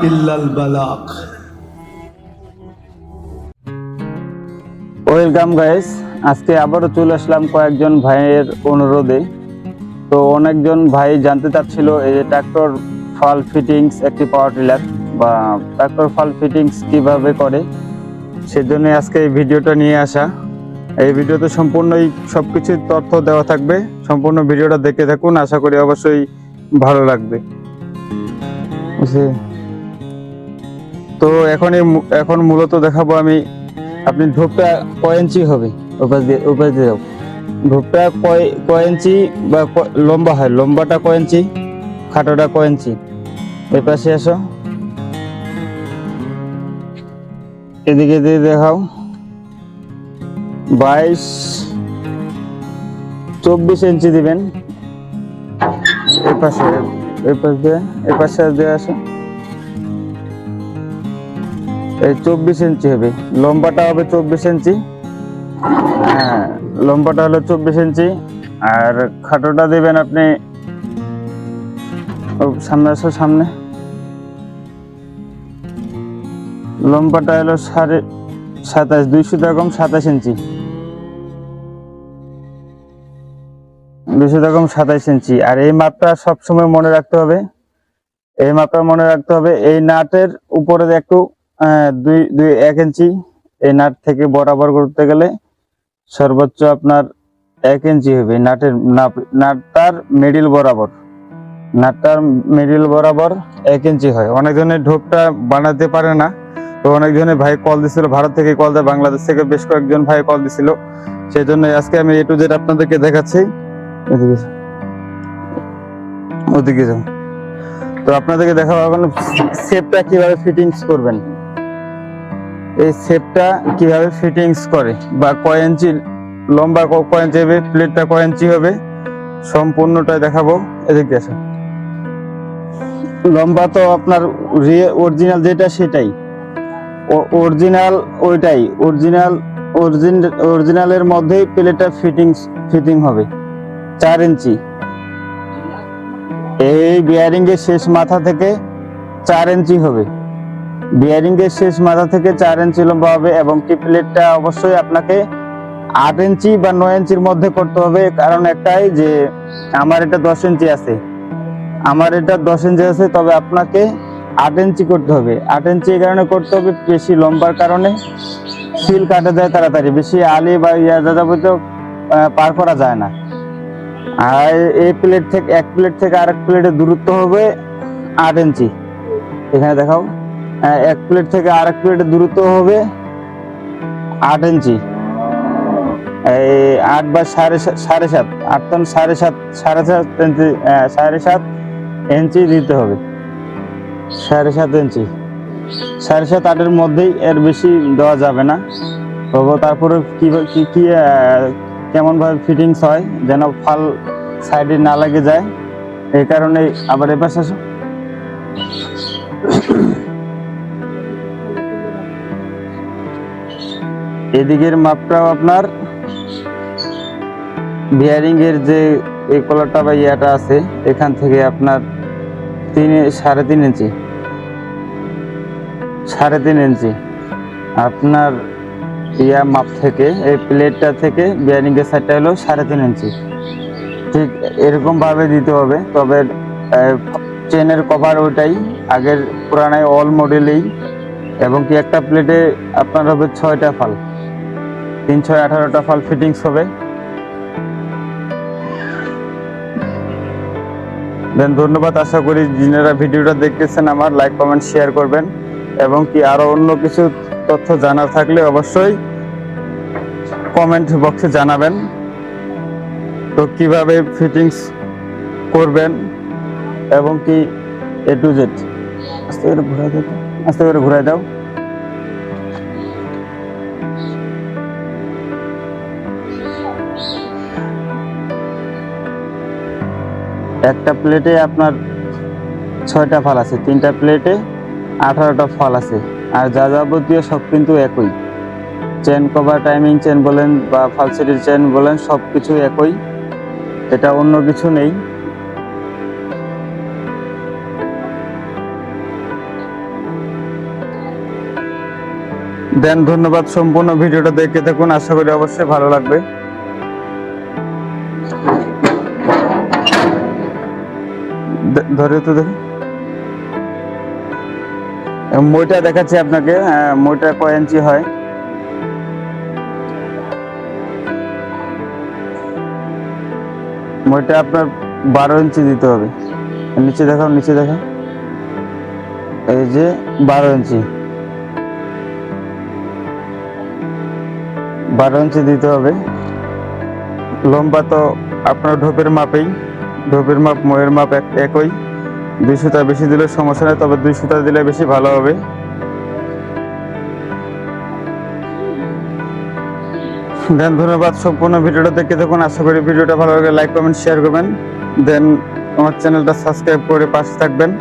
Speaker 1: ইল্লাল বালাগ।
Speaker 2: ওয়েলকাম গাইস, আজকে আবারও চলে আসলাম কয়েকজন ভাইয়ের অনুরোধে। তো অনেকজন ভাই জানতে চাচ্ছিল এই যে ট্রাক্টর ফাল ফিটিংস, একটি পাওয়ার টিলার বা ট্রাক্টর ফাল ফিটিংস কিভাবে করে, সেজন্য আজকে এই ভিডিওটা নিয়ে আসা। এই ভিডিওতে সম্পূর্ণই সবকিছুর তথ্য দেওয়া থাকবে, সম্পূর্ণ ভিডিওটা দেখতে থাকুন, আশা করি অবশ্যই ভালো লাগবে। তো এখন মূলত দেখাবো আমি, আপনি ঢোপটা কয় ইঞ্চি হবে, ওপাশ দিয়ে যাও। ঢোপটা কয় ইঞ্চি বা লম্বা হয়, লম্বাটা কয় ইঞ্চি, খাটোটা কয় ইঞ্চি। এ পাশে আসো, এদিকে দিয়ে দেখাও। 22-24 ইঞ্চি দিবেন। এ পাশে দিয়ে আসো। এই 24 ইঞ্চি হবে, লম্বাটা হবে 24 ইঞ্চি। হ্যাঁ, লম্বাটা হলো 24 ইঞ্চি। আর খাটোটা দিবেন আপনি, সামনে আসো, সামনে। লম্বাটা হলো 27.5, 200 কম 27 ইঞ্চি, 200 কম 27 ইঞ্চি। আর এই মাপটা সবসময় মনে রাখতে হবে, এই মাপটা মনে রাখতে হবে। এই নাটের উপরে একটু 1 ইঞ্চি, এই নাট থেকে বরাবর করতে গেলে সর্বোচ্চ আপনার 1 ইঞ্চি হবে। নাটটার মিডিল বরাবর, নাটটার মিডিল বরাবর 1 ইঞ্চি হয়। অনেকজনের ঢোপটা বানাতে পারে না, তো অনেকজনের ভাই কল দিছিল, ভারত থেকে কল দেয়, বাংলাদেশ থেকে বেশ কয়েকজন ভাই কল দিছিল। সেই জন্য আজকে আমি A to Z আপনাদেরকে দেখাচ্ছি। ওদিকে যাও। তো আপনাদেরকে দেখাবো এখন শেপটা কিভাবে ফিটিংস করবেন। এই শেপটা কিভাবে ফিটিংস করে, বা কয় ইঞ্চি লম্বা, কয় ইঞ্চি হবে, প্লেটটা কয় ইঞ্চি হবে, সম্পূর্ণটাই দেখাবো। এদিকে আসো, লম্বা তো আপনার অরিজিনাল যেটা সেটাই, অরিজিনাল ওইটাই, অরিজিনালের মধ্যেই প্লেটটা ফিটিং হবে 4 ইঞ্চি। এই বিয়ারিং এর শেষ মাথা থেকে 4 ইঞ্চি হবে, বিয়ারিং এর শেষ মাথা থেকে 4 ইঞ্চি লম্বা হবে। এবং কি প্লেটটা অবশ্যই আপনাকে 8 ইঞ্চি বা 9 ইঞ্চির মধ্যে করতে হবে, কারণ একটাই যে আমার এটা 10 ইঞ্চি আছে, তবে আপনাকে 8 ইঞ্চি করতে হবে। 8 ইঞ্চি এই কারণে করতে হবে, বেশি লম্বার কারণে সিল কাটা যায় তাড়াতাড়ি, বেশি আলি বা যাবতীয় পার করা যায় না। আর এই প্লেট থেকে এক প্লেট থেকে আরেক প্লেটের দূরত্ব হবে 8 ইঞ্চি। এখানে দেখাও, এক প্লেট থেকে আরেক প্লেটের দূরত্ব হবে 8 ইঞ্চি। এই 8 বা 7.5, 8 তো 7.5 ইঞ্চি, 7.5 ইঞ্চি দিতে হবে, 7.5 ইঞ্চি, 7.5 8-এর মধ্যেই, এর বেশি দেওয়া যাবে না। তবু তারপরে কি কেমন ভাবে ফিটিংস হয় যেন ফাল সাইডে না লাগে যায়, এই কারণে। আবার এপাশ আসো, এদিকের মাপটাও আপনার বিয়ারিং এর যে এই কলারটা বা ইয়াটা আছে, এখান থেকে আপনার 3.5 ইঞ্চি, 3.5 ইঞ্চি আপনার ইয়া মাপ থেকে, এই প্লেটটা থেকে বিয়ারিং এর সাইডটা হলো 3.5 ইঞ্চি। ঠিক এরকম ভাবে দিতে হবে। তবে চেনের কভার ওইটাই আগের পুরানায় অল মডেলেই, এবং কি একটা প্লেটে আপনার হবে 6টা ফাল, 3 6 18টা ফাল ফিটিংস হবে। দেন ধন্যবাদ। আশা করি যিনারা ভিডিওটা দেখতেছেন আমার লাইক কমেন্ট শেয়ার করবেন, এবং কি আরো অন্য কিছু তথ্য জানার থাকলে অবশ্যই কমেন্ট বক্সে জানাবেন। তো কিভাবে ফিটিংস করবেন এবং কি A to Z, আস্তে করে ঘুরাই দাও, আস্তে করে ঘুরাই দাও। একটা প্লেটে আপনার 6টা ফাল আছে, 3টা প্লেটে 18টা ফাল আছে। আর যা যাবতীয় সব কিন্তু একই, চেন কভার, টাইমিং চেন বলেন বা ফালসেটির চেন বলেন, সব কিছু একই, এটা অন্য কিছু নেই। দেন ধন্যবাদ। সম্পূর্ণ ভিডিওটা দেখতে থাকুন, আশা করি অবশ্যই ভালো লাগবে। ধরে তো দেখুন, মইটা দেখাচ্ছি আপনাকে, মইটা কয় ইঞ্চি হয়। মইটা আপনার 12 ইঞ্চি দিতে হবে। নিচে দেখাও, নিচে দেখাও, এই যে 12 ইঞ্চি, 12 ইঞ্চি দিতে হবে। লম্বা তো আপনার ঢোপের মাপেই, ঢোপের মাপ ময়ের মাপ একই। 2 সুতা বেশি দিলে সমস্যা নেই, তবে 2 সুতা দিলে বেশি ভালো হবে। দেন ধন্যবাদ। সম্পূর্ণ ভিডিওটা দেখতে থাকুন, আশা করি ভিডিওটা ভালো লাগে, লাইক কমেন্ট শেয়ার করবেন। দেন আমার চ্যানেলটা সাবস্ক্রাইব করে পাশে থাকবেন।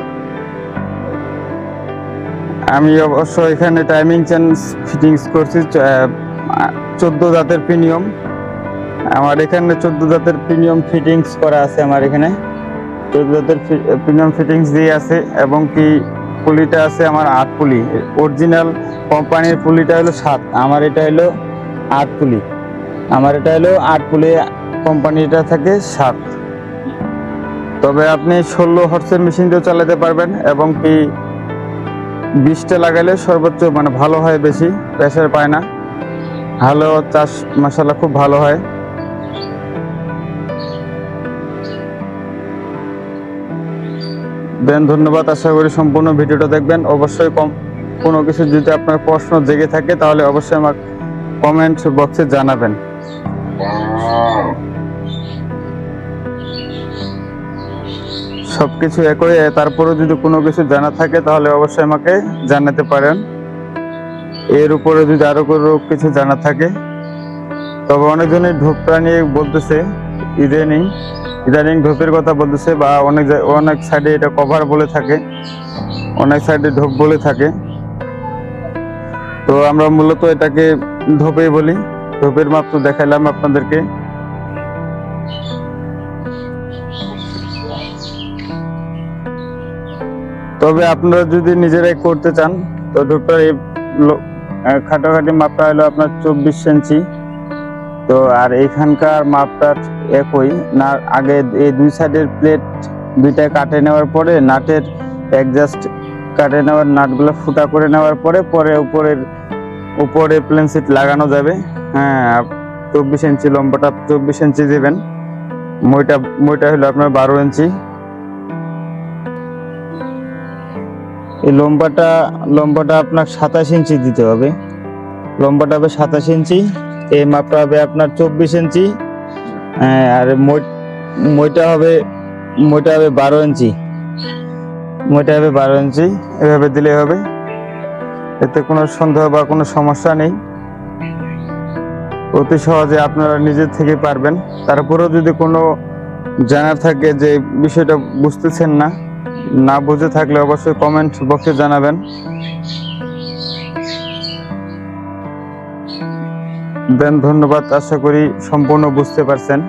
Speaker 2: আমি অবশ্য এখানে টাইমিং চেন ফিটিংস করছি 14 জাতের প্রিমিয়াম। আমার এখানে 14 জাতের প্রিমিয়াম ফিটিংস করা আছে, আমার এখানে 14 জাতের প্রিমিয়াম ফিটিংস দিয়ে আছে। এবং কি পুলিটা আছে আমার 8 পুলি, অরিজিনাল কোম্পানির পুলিটা হলো 7, আমার এটা হলো 8 পুলি, আমার এটা হলো 8 পুলি, কোম্পানিটা থাকে 7। তবে আপনি 16 হর্সের মেশিন দিয়েও চালাতে পারবেন, এবং কি 20টা লাগাইলে সর্বোচ্চ মানে ভালো হয়, বেশি প্রেসার পায় না, ভালো চাষ মাশাআল্লাহ খুব ভালো হয়। দেন ধন্যবাদ। আশা করি সম্পূর্ণ ভিডিওটা দেখবেন। অবশ্যই কোনো কিছু যদি আপনার প্রশ্ন জেগে থাকে তাহলে অবশ্যই আমাকে কমেন্ট বক্সে জানাবেন। সবকিছু একই, তারপরেও যদি কোনো কিছু জানা থাকে তাহলে অবশ্যই আমাকে জানাতে পারেন। এর উপরে যদি আরো কোনো কিছু জানা থাকে, তবে অনেকজনই ঢোপটা নিয়ে বলতেছে, ইদানিং ঢোপের কথা বলতেছে, বা অনেক সাইডে এটা কভার বলে থাকে, অনেক সাইডে ঢোপ বলে থাকে। তো আমরা মূলত এটাকে ঢোপেই বলি। ঢোপের মাপ তো দেখাইলাম আপনাদেরকে। তবে আপনারা যদি নিজেরাই করতে চান তো ঢোপটার এই খাটাখাটি মাপটা হলো আপনার 24 ইঞ্চি। তো আর এইখানকার মাপটা একই না, আগে এই দুই সাইডের প্লেট দুইটা কাটে নেওয়ার পরে নাটের অ্যাডজাস্ট কাটে নেওয়ার নাটগুলো ফুটা করে নেওয়ার পরে উপরে প্লেন সিট লাগানো যাবে। হ্যাঁ, 24 ইঞ্চি লম্বাটা 24 ইঞ্চি দিবেন। মইটা হলো আপনার 12 ইঞ্চি। এই লম্বাটা আপনার 27 ইঞ্চি দিতে হবে। লম্বাটা হবে 27 ইঞ্চি, এই মাপটা হবে আপনার 24 ইঞ্চি। আর মইটা হবে 12 ইঞ্চি। মইটা হবে 12 ইঞ্চি। এভাবে দিলে হবে, এতে কোনো সন্দেহ বা কোনো সমস্যা নেই। অতি সহজে আপনারা নিজে থেকে পারবেন। তারপরেও যদি কোনো জানার থাকে যে বিষয়টা বুঝতেছেন না বুঝে থাকলে অবশ্যই কমেন্ট বক্সে জানাবেন। দেন ধন্যবাদ, আশা করি সম্পূর্ণ বুঝতে পারছেন।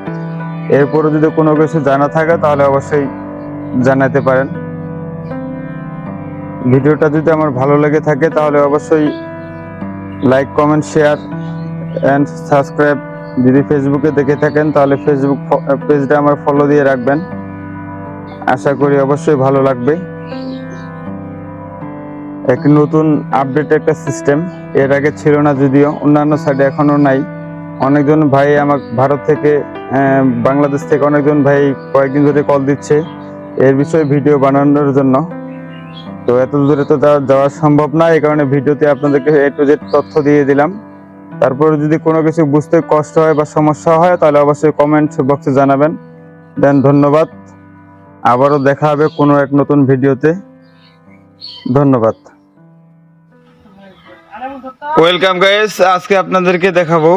Speaker 2: এরপরে যদি কোনো কিছু জানা থাকে তাহলে অবশ্যই জানাতে পারেন। ভিডিওটা যদি আমার ভালো লেগে থাকে তাহলে অবশ্যই like, comment, share and subscribe. যদি ফেসবুকে দেখে থাকেন তাহলে ফেসবুক পেজটা আমার ফলো দিয়ে রাখবেন। আশা করি অবশ্যই ভালো লাগবে। এক নতুন আপডেট একটা সিস্টেম, এর আগে ছিল না, যদিও অন্যান্য সাইডে এখনো নাই। অনেকজন ভাই আমার ভারত থেকে, বাংলাদেশ থেকে অনেকজন ভাই কয়েকদিন ধরে কল দিচ্ছে এর বিষয়ে ভিডিও বানানোর জন্য। তো এত দূরে তো যাওয়া সম্ভব না, এই কারণে ভিডিওতে আপনাদেরকে A to Z তথ্য দিয়ে দিলাম। তারপরে যদি কোনো কিছু বুঝতে কষ্ট হয় বা সমস্যা হয় তাহলে অবশ্যই কমেন্ট বক্সে জানাবেন। দেন ধন্যবাদ, আবারও দেখা হবে কোনো এক নতুন ভিডিওতে। ধন্যবাদ। ওয়েলকাম গাইস, আজকে আপনাদেরকে দেখাবো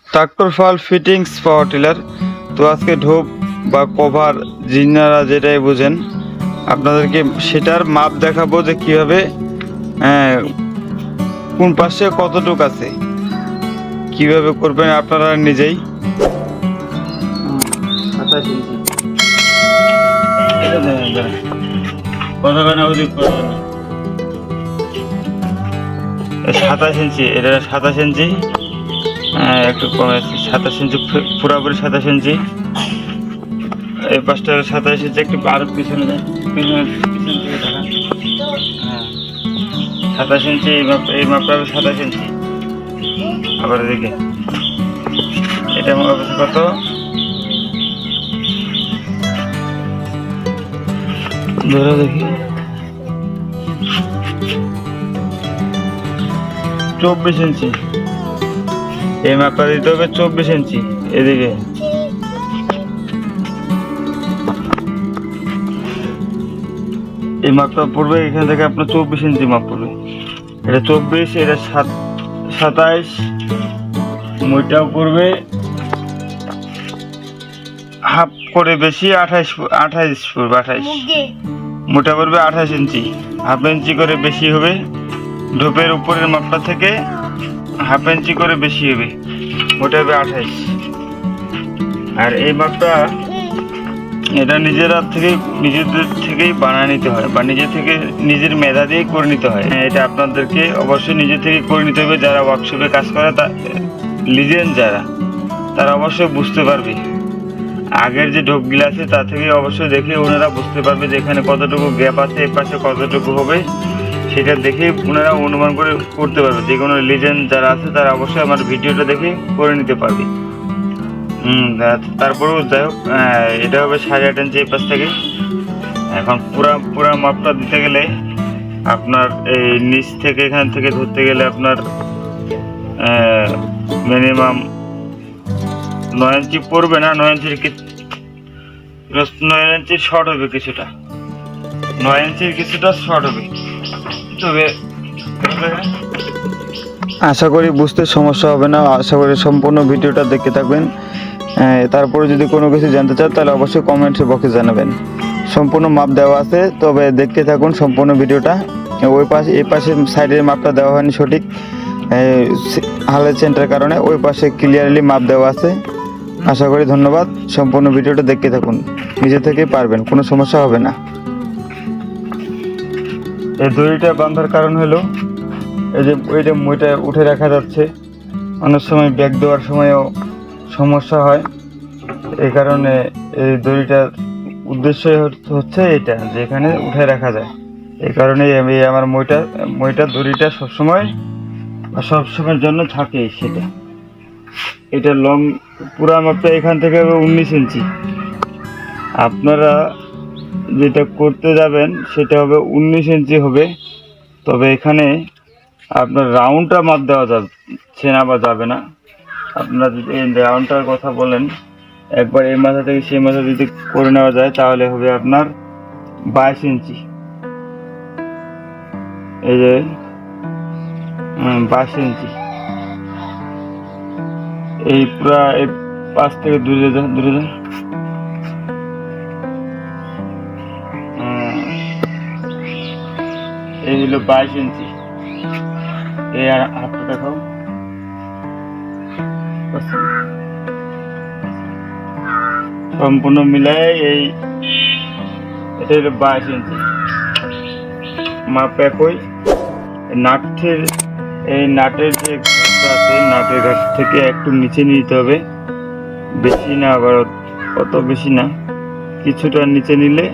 Speaker 2: ট্রাক্টর ফাল ফিটিংস পাওয়ার টিলার। তো আজকে ঢোপ বা কভার জিনারা যেটাই বুঝেন, আপনাদেরকে সেটার মাপ দেখাবো যে কিভাবে কোন পাশে কতটুক আছে, কিভাবে করবেন আপনারা নিজেই। 27 ইঞ্চি এটা 27 ইঞ্চি, একটু কমে 27 ইঞ্চি পুরাপুরি 27 ইঞ্চি। এই পাশটা 27 ইঞ্চি, একটু আরো পিছনে যায়, পিছন থেকে দেখা। 27 ইঞ্চি এই মাপটা হবে 27 ইঞ্চি। আবার এদিকে এটা আমার কত, ধরে দেখি 24 ইঞ্চি। এই মাপটা দিতে হবে 24 ইঞ্চি। এদিকে এই মাপটা পড়বে এখান থেকে আপনার 24 ইঞ্চি মাপ পড়বে। এটা 24, এটা 27, মইটাও পড়বে হাফ করে বেশি 28 পড়বে। 28 মোটা পড়বে 28 ইঞ্চি, হাফ ইঞ্চি করে বেশি হবে। ঢোপের উপরের মাপটা থেকে হাফ ইঞ্চি করে বেশি হবে, মোটা হবে 28। আর এই মাপটা এটা নিজেদের থেকেই বানিয়ে নিতে হয়, বা নিজের মেধা দিয়ে করে নিতে হয়। এটা আপনাদেরকে অবশ্যই নিজে থেকে করে নিতে হবে। যারা ওয়ার্কশপে কাজ করে, লিজেন্ড যারা, তারা অবশ্যই বুঝতে পারবে। আগের যে ঢোপগুলো আছে তা থেকে অবশ্যই দেখে ওনারা বুঝতে পারবে যে এখানে কতটুকু গ্যাপ আছে, এর পাশে কতটুকু হবে, সেটা দেখে ওনারা অনুমান করে করতে পারবে। যে কোনো লিজেন্ড যারা আছে তারা অবশ্যই আমার ভিডিওটা দেখে করে নিতে পারবে। তারপরেও যাই হোক, এটা হবে 8.5 ইঞ্চি এই পাশ থেকে। এখন পুরা মাপটা দিতে গেলে আপনার এই নিচ থেকে, এখান থেকে ধরতে গেলে আপনার মিনিমাম 9 ইঞ্চি পড়বে না। 9 ইঞ্চির শর্ট হবে কিছুটা, 9 ইঞ্চির কিছুটা শর্ট হবে। তবে আশা করি বুঝতে সমস্যা হবে না। আশা করি সম্পূর্ণ ভিডিওটা দেখতে থাকবেন। তারপরে যদি কোনো কিছু জানতে চান তাহলে অবশ্যই কমেন্ট বক্সে জানাবেন। সম্পূর্ণ মাপ দেওয়া আছে, তবে দেখতে থাকুন সম্পূর্ণ ভিডিওটা। ওই পাশে এই পাশে সাইডের মাপটা দেওয়া হয়নি সঠিক হালের সেন্টার কারণে, ওই পাশে ক্লিয়ারলি মাপ দেওয়া আছে। আশা করি ধন্যবাদ, সম্পূর্ণ ভিডিওটা দেখতে থাকুন, নিজে থেকেই পারবেন, কোনো সমস্যা হবে না। এই দড়িটা বাঁধার কারণ হলো এই যে ওইটা মইটা উঠে রাখা যাচ্ছে, অনেক সময় ব্যাগ দেওয়ার সময়ও সমস্যা হয়। এই কারণে এই দড়িটার উদ্দেশ্য হচ্ছে এটা, যেখানে উঠে রাখা যায়। এই কারণেই আমি আমার মইটা দড়িটা সবসময়ের জন্য থাকে সেটা। এটা লং পুরা মাপটা এখান থেকে হবে 19 ইঞ্চি। আপনারা যেটা করতে যাবেন সেটা হবে 19 ইঞ্চি হবে, তবে এখানে আপনার রাউন্ডটা মাপ দেওয়া যাচ্ছে না বা যাবে না। আপনারা যদি এই রাউন্ডটার কথা বলেন, একবার এই মাথা থেকে সেই মাথা যদি করে নেওয়া যায় তাহলে হবে আপনার 22 ইঞ্চি। এই যে 22 ইঞ্চি। এই পুরা এই পাশ থেকে দূরে যা এই হলো 22 ইঞ্চি। এই আর হাতটা দেখাও, সম্পূর্ণ মিলাই এটা হলো 22 ইঞ্চি মাপ একই। নাটের যে ঘাটটা আছে, নাটের ঘাট থেকে একটু নিচে নিতে হবে, বেশি না আবার অত বেশি না, কিছুটা নিচে নিলে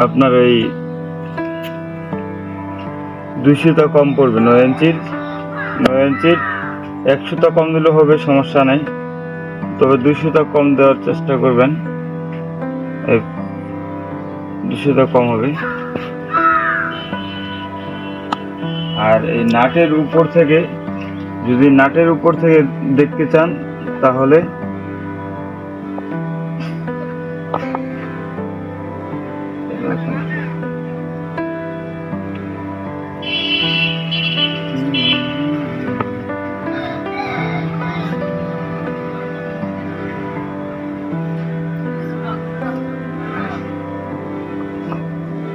Speaker 2: আপনার ওই 2 সুতা কম পড়বে। 9 ইঞ্চির 1 সুতা কম দিলে হবে, সমস্যা নাই, তবে 2 সুতা কম দেওয়ার চেষ্টা করবেন, 2 সুতা কম হবে। আর এই নাটের উপর থেকে দেখতে চান তাহলে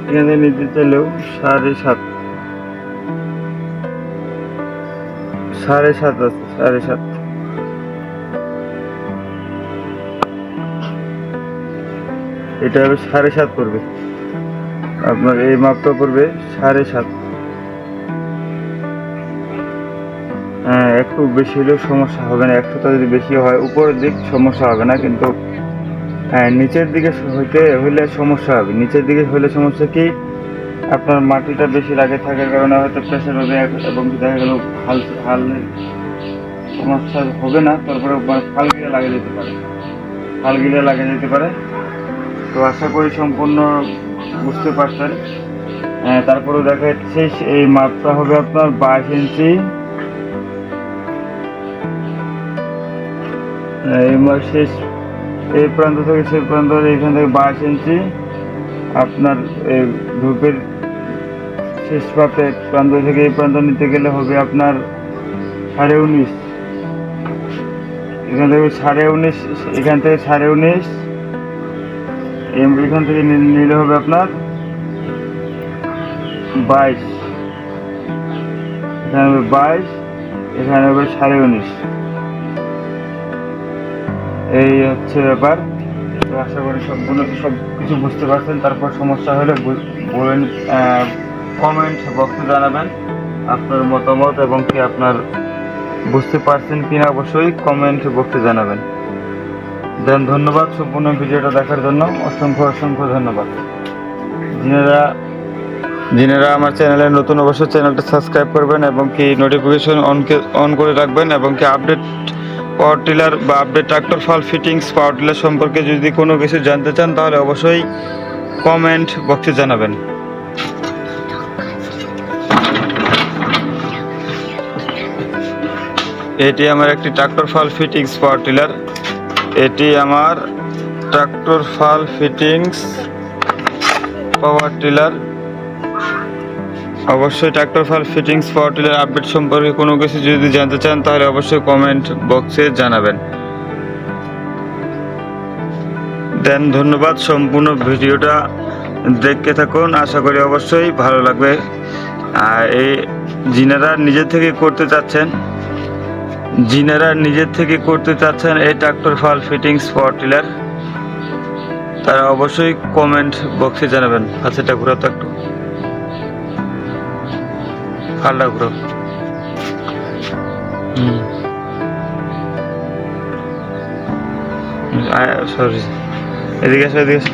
Speaker 2: এখানে নিতে চাইলেও 7.5 আছে, 7.5। এটা হবে 7.5 পড়বে, আপনার এই মাপটা পড়বে 7.5। হ্যাঁ, একটু বেশি হলেও সমস্যা হবে না, 1 সুতা যদি বেশি হয় উপরের দিক সমস্যা হবে না, কিন্তু হ্যাঁ নিচের দিকে হইলে সমস্যা হবে। নিচের দিকে হইলে সমস্যা কি, আপনার মাটিটা বেশি লাগে থাকার কারণে হয়তো প্রেশার হবে, এবং দেখা গেল হালের সমস্যা হবে না, তারপরে ফালগিরা লাগে যেতে পারে। তো আশা করি সম্পূর্ণ বুঝতে পারছেন। তারপরে দেখা যাচ্ছে এই মাপটা হবে আপনার 22 ইঞ্চি। শেষ এই প্রান্ত থেকে সেই প্রান্ত, এখান থেকে 22 ইঞ্চি। আপনার ধূপের শেষ প্রান্ত থেকে এই প্রান্ত নিতে গেলে হবে আপনার 19.5। এখান থেকে 19.5, এখান থেকে 19.5, এখান থেকে নিলে হবে আপনার 22, এখানে হবে 22, এখানে হবে 19.5। এই হচ্ছে ব্যাপার। তো আশা করি সম্পূর্ণ সব কিছু বুঝতে পারছেন। তারপর সমস্যা হলে বলেন, কমেন্ট বক্সে জানাবেন আপনার মতামত, এবং কি আপনার বুঝতে পারছেন কিনা অবশ্যই কমেন্ট বক্সে জানাবেন। ধন্যবাদ সম্পূর্ণ ভিডিওটা দেখার জন্য, অসংখ্য ধন্যবাদ। যিনারা আমার চ্যানেলে নতুন অবশ্যই চ্যানেলটা সাবস্ক্রাইব করবেন, এবং কি নোটিফিকেশন অন করে রাখবেন, এবং কি আপডেট পাওয়ার টিলার বা আপডেট ট্রাক্টর ফাল ফিটিংস পাওয়ার টিলার সম্পর্কে যদি কোনো কিছু জানতে চান তাহলে অবশ্যই কমেন্ট বক্সে জানাবেন। এটি আমার একটি ট্রাক্টর ফাল ফিটিংস পাওয়ার টিলার। এটি আমার ট্রাক্টর ফাল ফিটিংস পাওয়ার টিলার। অবশ্যই ট্রাক্টর ফাল ফিটিংস পাওয়ার টিলার আপডেট সম্পর্কে কোনো কিছু যদি জানতে চান তাহলে অবশ্যই কমেন্ট বক্সে জানাবেন। দেন ধন্যবাদ। সম্পূর্ণ ভিডিওটা দেখতে থাকুন, আশা করি অবশ্যই ভালো লাগবে। আর এই যিনারা নিজে থেকে করতে চাচ্ছেন এই ট্রাক্টর ফাল ফিটিংস পাওয়ার টিলার, তারা অবশ্যই কমেন্ট বক্সে জানাবেন। সেটা ঘুরাও তো একটু, ফালটা ঘুরাও। সরি, এদিকে আসো, এদিকে আসো।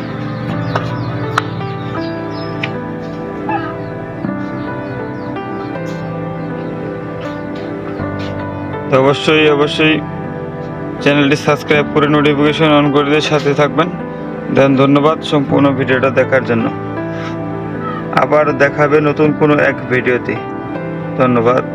Speaker 2: তো অবশ্যই চ্যানেলটি সাবস্ক্রাইব করে নোটিফিকেশন অন করে দিয়ে সাথে থাকবেন। দেন ধন্যবাদ সম্পূর্ণ ভিডিওটা দেখার জন্য। আবার দেখাবে নতুন কোনো এক ভিডিওতে। ধন্যবাদ।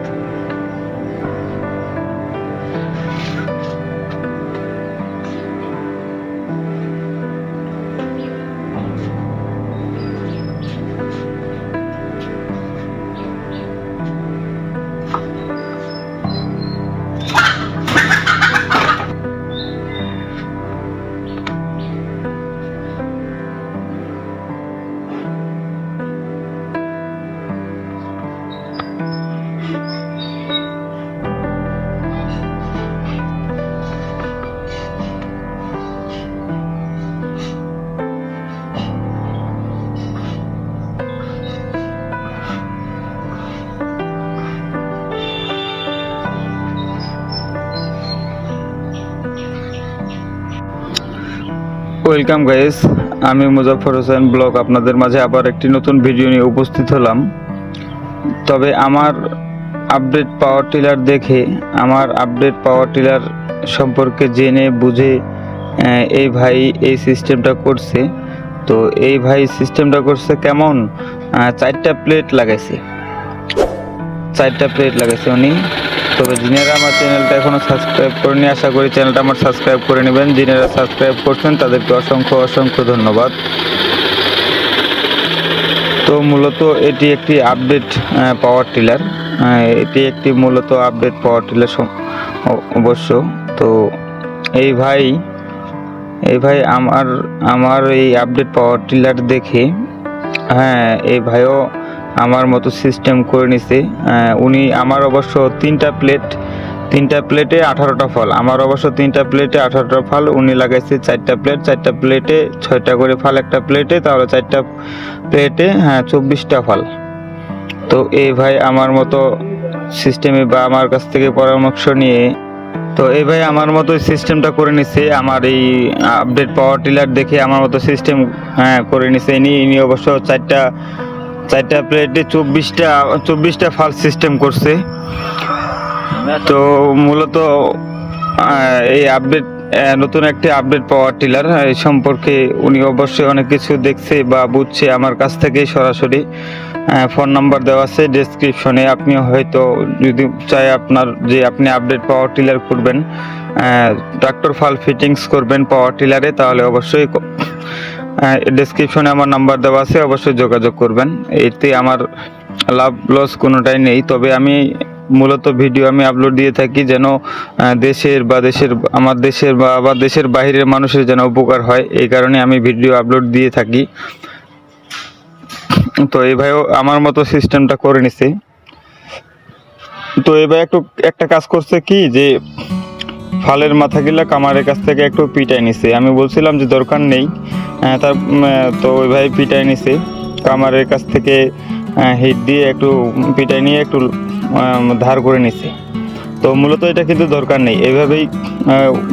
Speaker 2: ওয়েলকাম গাইস, আমি মুজাফফর হোসেন ব্লগ আপনাদের মাঝে আবার একটি নতুন ভিডিও নিয়ে উপস্থিত হলাম। তবে আমার আপডেট পাওয়ার টিলার দেখে, আমার আপডেট পাওয়ার টিলার সম্পর্কে জেনে বুঝে এই ভাই এই সিস্টেমটা করছে। তো এই ভাই সিস্টেমটা করছে কেমন, 4টা প্লেট লাগাইছে উনি। তবে যিনারা আমার চ্যানেলটা এখনো সাবস্ক্রাইব করেনি, আশা করি চ্যানেলটা আমার সাবস্ক্রাইব করে নেবেন। যিনারা সাবস্ক্রাইব করছেন তাদেরকে অসংখ্য ধন্যবাদ। তো মূলত এটি একটি আপডেট পাওয়ার টিলার, অবশ্য। তো এই ভাই আমার এই আপডেট পাওয়ার টিলার দেখে, এই ভাইও আমার মতো সিস্টেম করে নিছে। উনি আমার অবশ্য তিনটা প্লেটে 18টা ফল, আমার অবশ্য 3টা প্লেটে 18টা ফল, উনি লাগাইছে 4টা প্লেটে 6টা করে ফল একটা প্লেটে, তাহলে 4টা প্লেটে 24টা ফল। তো এই ভাই আমার মতো সিস্টেমে বা আমার কাছ থেকে পরামর্শ নিয়ে, তো এই ভাই আমার মতো সিস্টেমটা করে নিছে। আমার এই আপডেট পাওয়ার টিলার দেখে আমার মতো সিস্টেম করে নিছে। ইনি অবশ্য 4টা প্লেটে 24টা ফাল সিস্টেম করছে। তো মূলত এই নতুন একটি আপডেট পাওয়ার টিলার এই সম্পর্কে উনি অবশ্যই অনেক কিছু দেখছে বা বুঝছে আমার কাছ থেকে সরাসরি। ফোন নাম্বার দেওয়া আছে ডেসক্রিপশনে। আপনি হয়তো যদি চাই আপনি আপডেট পাওয়ার টিলার করবেন, ট্রাক্টর ফাল ফিটিংস করবেন পাওয়ার টিলারে, তাহলে অবশ্যই ডেসক্রিপশনে আমার নাম্বার দেওয়া আছে, অবশ্যই যোগাযোগ করবেন। এতে আমার লাভ লস কোনোটাই নেই। তবে আমি মূলত ভিডিও আমি আপলোড দিয়ে থাকি যেন আমার দেশের বা দেশের বাইরের মানুষের যেন উপকার হয়, এই কারণে আমি ভিডিও আপলোড দিয়ে থাকি। তো এই ভাইও আমার মতো সিস্টেমটা করে নিছে। তো এই ভাই একটা কাজ করছে কি, যে ফালের মাথাগুলা কামারের কাছ থেকে একটু পিটাই নিছে। আমি বলছিলাম যে দরকার নেই, তো ওই ভাই পিটাই নিছে কামারের কাছ থেকে, হিট দিয়ে একটু পিটাই নিয়ে একটু ধার করে নিছে। তো মূলত এটা কিন্তু দরকার নেই, এইভাবেই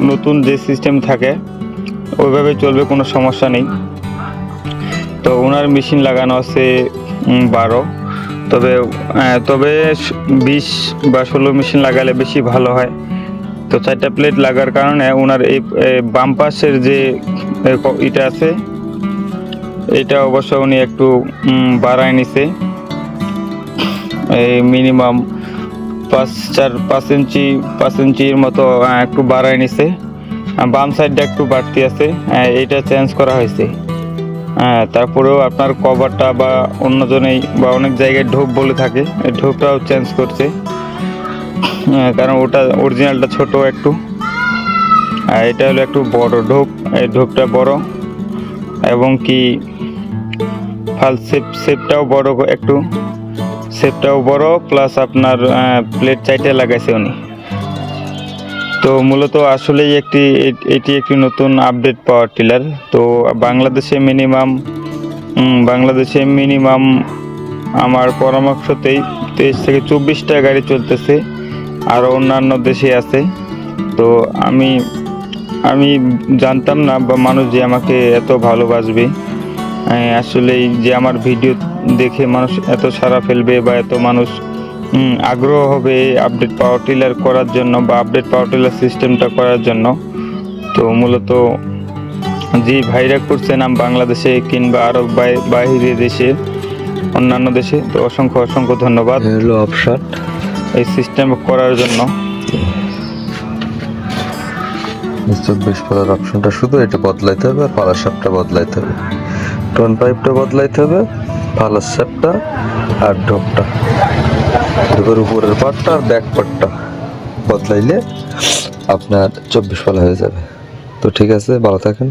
Speaker 2: নতুন যে সিস্টেম থাকে ওইভাবেই চলবে, কোনো সমস্যা নেই। তো ওনার মেশিন লাগানো আছে 12, তবে 20 বা 16 মেশিন লাগালে বেশি ভালো হয়। তো 4টা প্লেট লাগার কারণে ওনার এই বাম পাশের যে এটা আছে, এটা অবশ্য উনি একটু বাড়ায় নিছে, এই মিনিমাম 5 ইঞ্চির মতো একটু বাড়ায় নিছে। বাম সাইডটা একটু বাড়তি আছে, এটা চেঞ্জ করা হয়েছে। তারপরেও আপনার কভারটা বা অন্যজনেই বা অনেক জায়গায় ঢোপ বলে থাকে, এই ঢোপটাও চেঞ্জ করছে, কারণ ওটা অরিজিনালটা ছোট একটু, আর এটা হলো একটু বড় ঢোপ, এই ঢোপটা বড়। এবং কি ফাল শেপটাও বড়, একটু শেপটাও বড়, প্লাস আপনার প্লেট চাইটে লাগাইছে উনি। তো মূলত আসলেই এটি একটি নতুন আপডেট পাওয়ার টিলার। তো বাংলাদেশে মিনিমাম আমার পরামর্শতেই 23 থেকে 24টা গাড়ি চলতেছে, আরও অন্যান্য দেশে আছে। তো আমি জানতাম না বা মানুষ যে আমাকে এত ভালোবাসবে, আসলেই যে আমার ভিডিও দেখে মানুষ এত সাড়া ফেলবে বা এত মানুষ আগ্রহ হবে আপডেট পাওয়ার টিলার করার জন্য বা আপডেট পাওয়ার টিলার সিস্টেমটা করার জন্য। তো মূলত যে ভাইরা করছেন বাংলাদেশে কিংবা আরও বাইরে দেশে, অন্যান্য দেশে, তো অসংখ্য ধন্যবাদ
Speaker 3: হলো অপশন
Speaker 2: এই সিস্টেম করার জন্য।
Speaker 3: 24 পালার অপশনটা শুধু এটা বদলাইতে হবে, আর পালার শেপটা বদলাইতে হবে, টোন পাইপটা বদলাইতে হবে, পালার শেপটা আর ঢোকটা, ঢোকের উপরের পার্টটা আর ব্যাক পার্টটা বদলাইলে আপনার 24 পালা হয়ে যাবে। তো ঠিক আছে, ভালো থাকেন।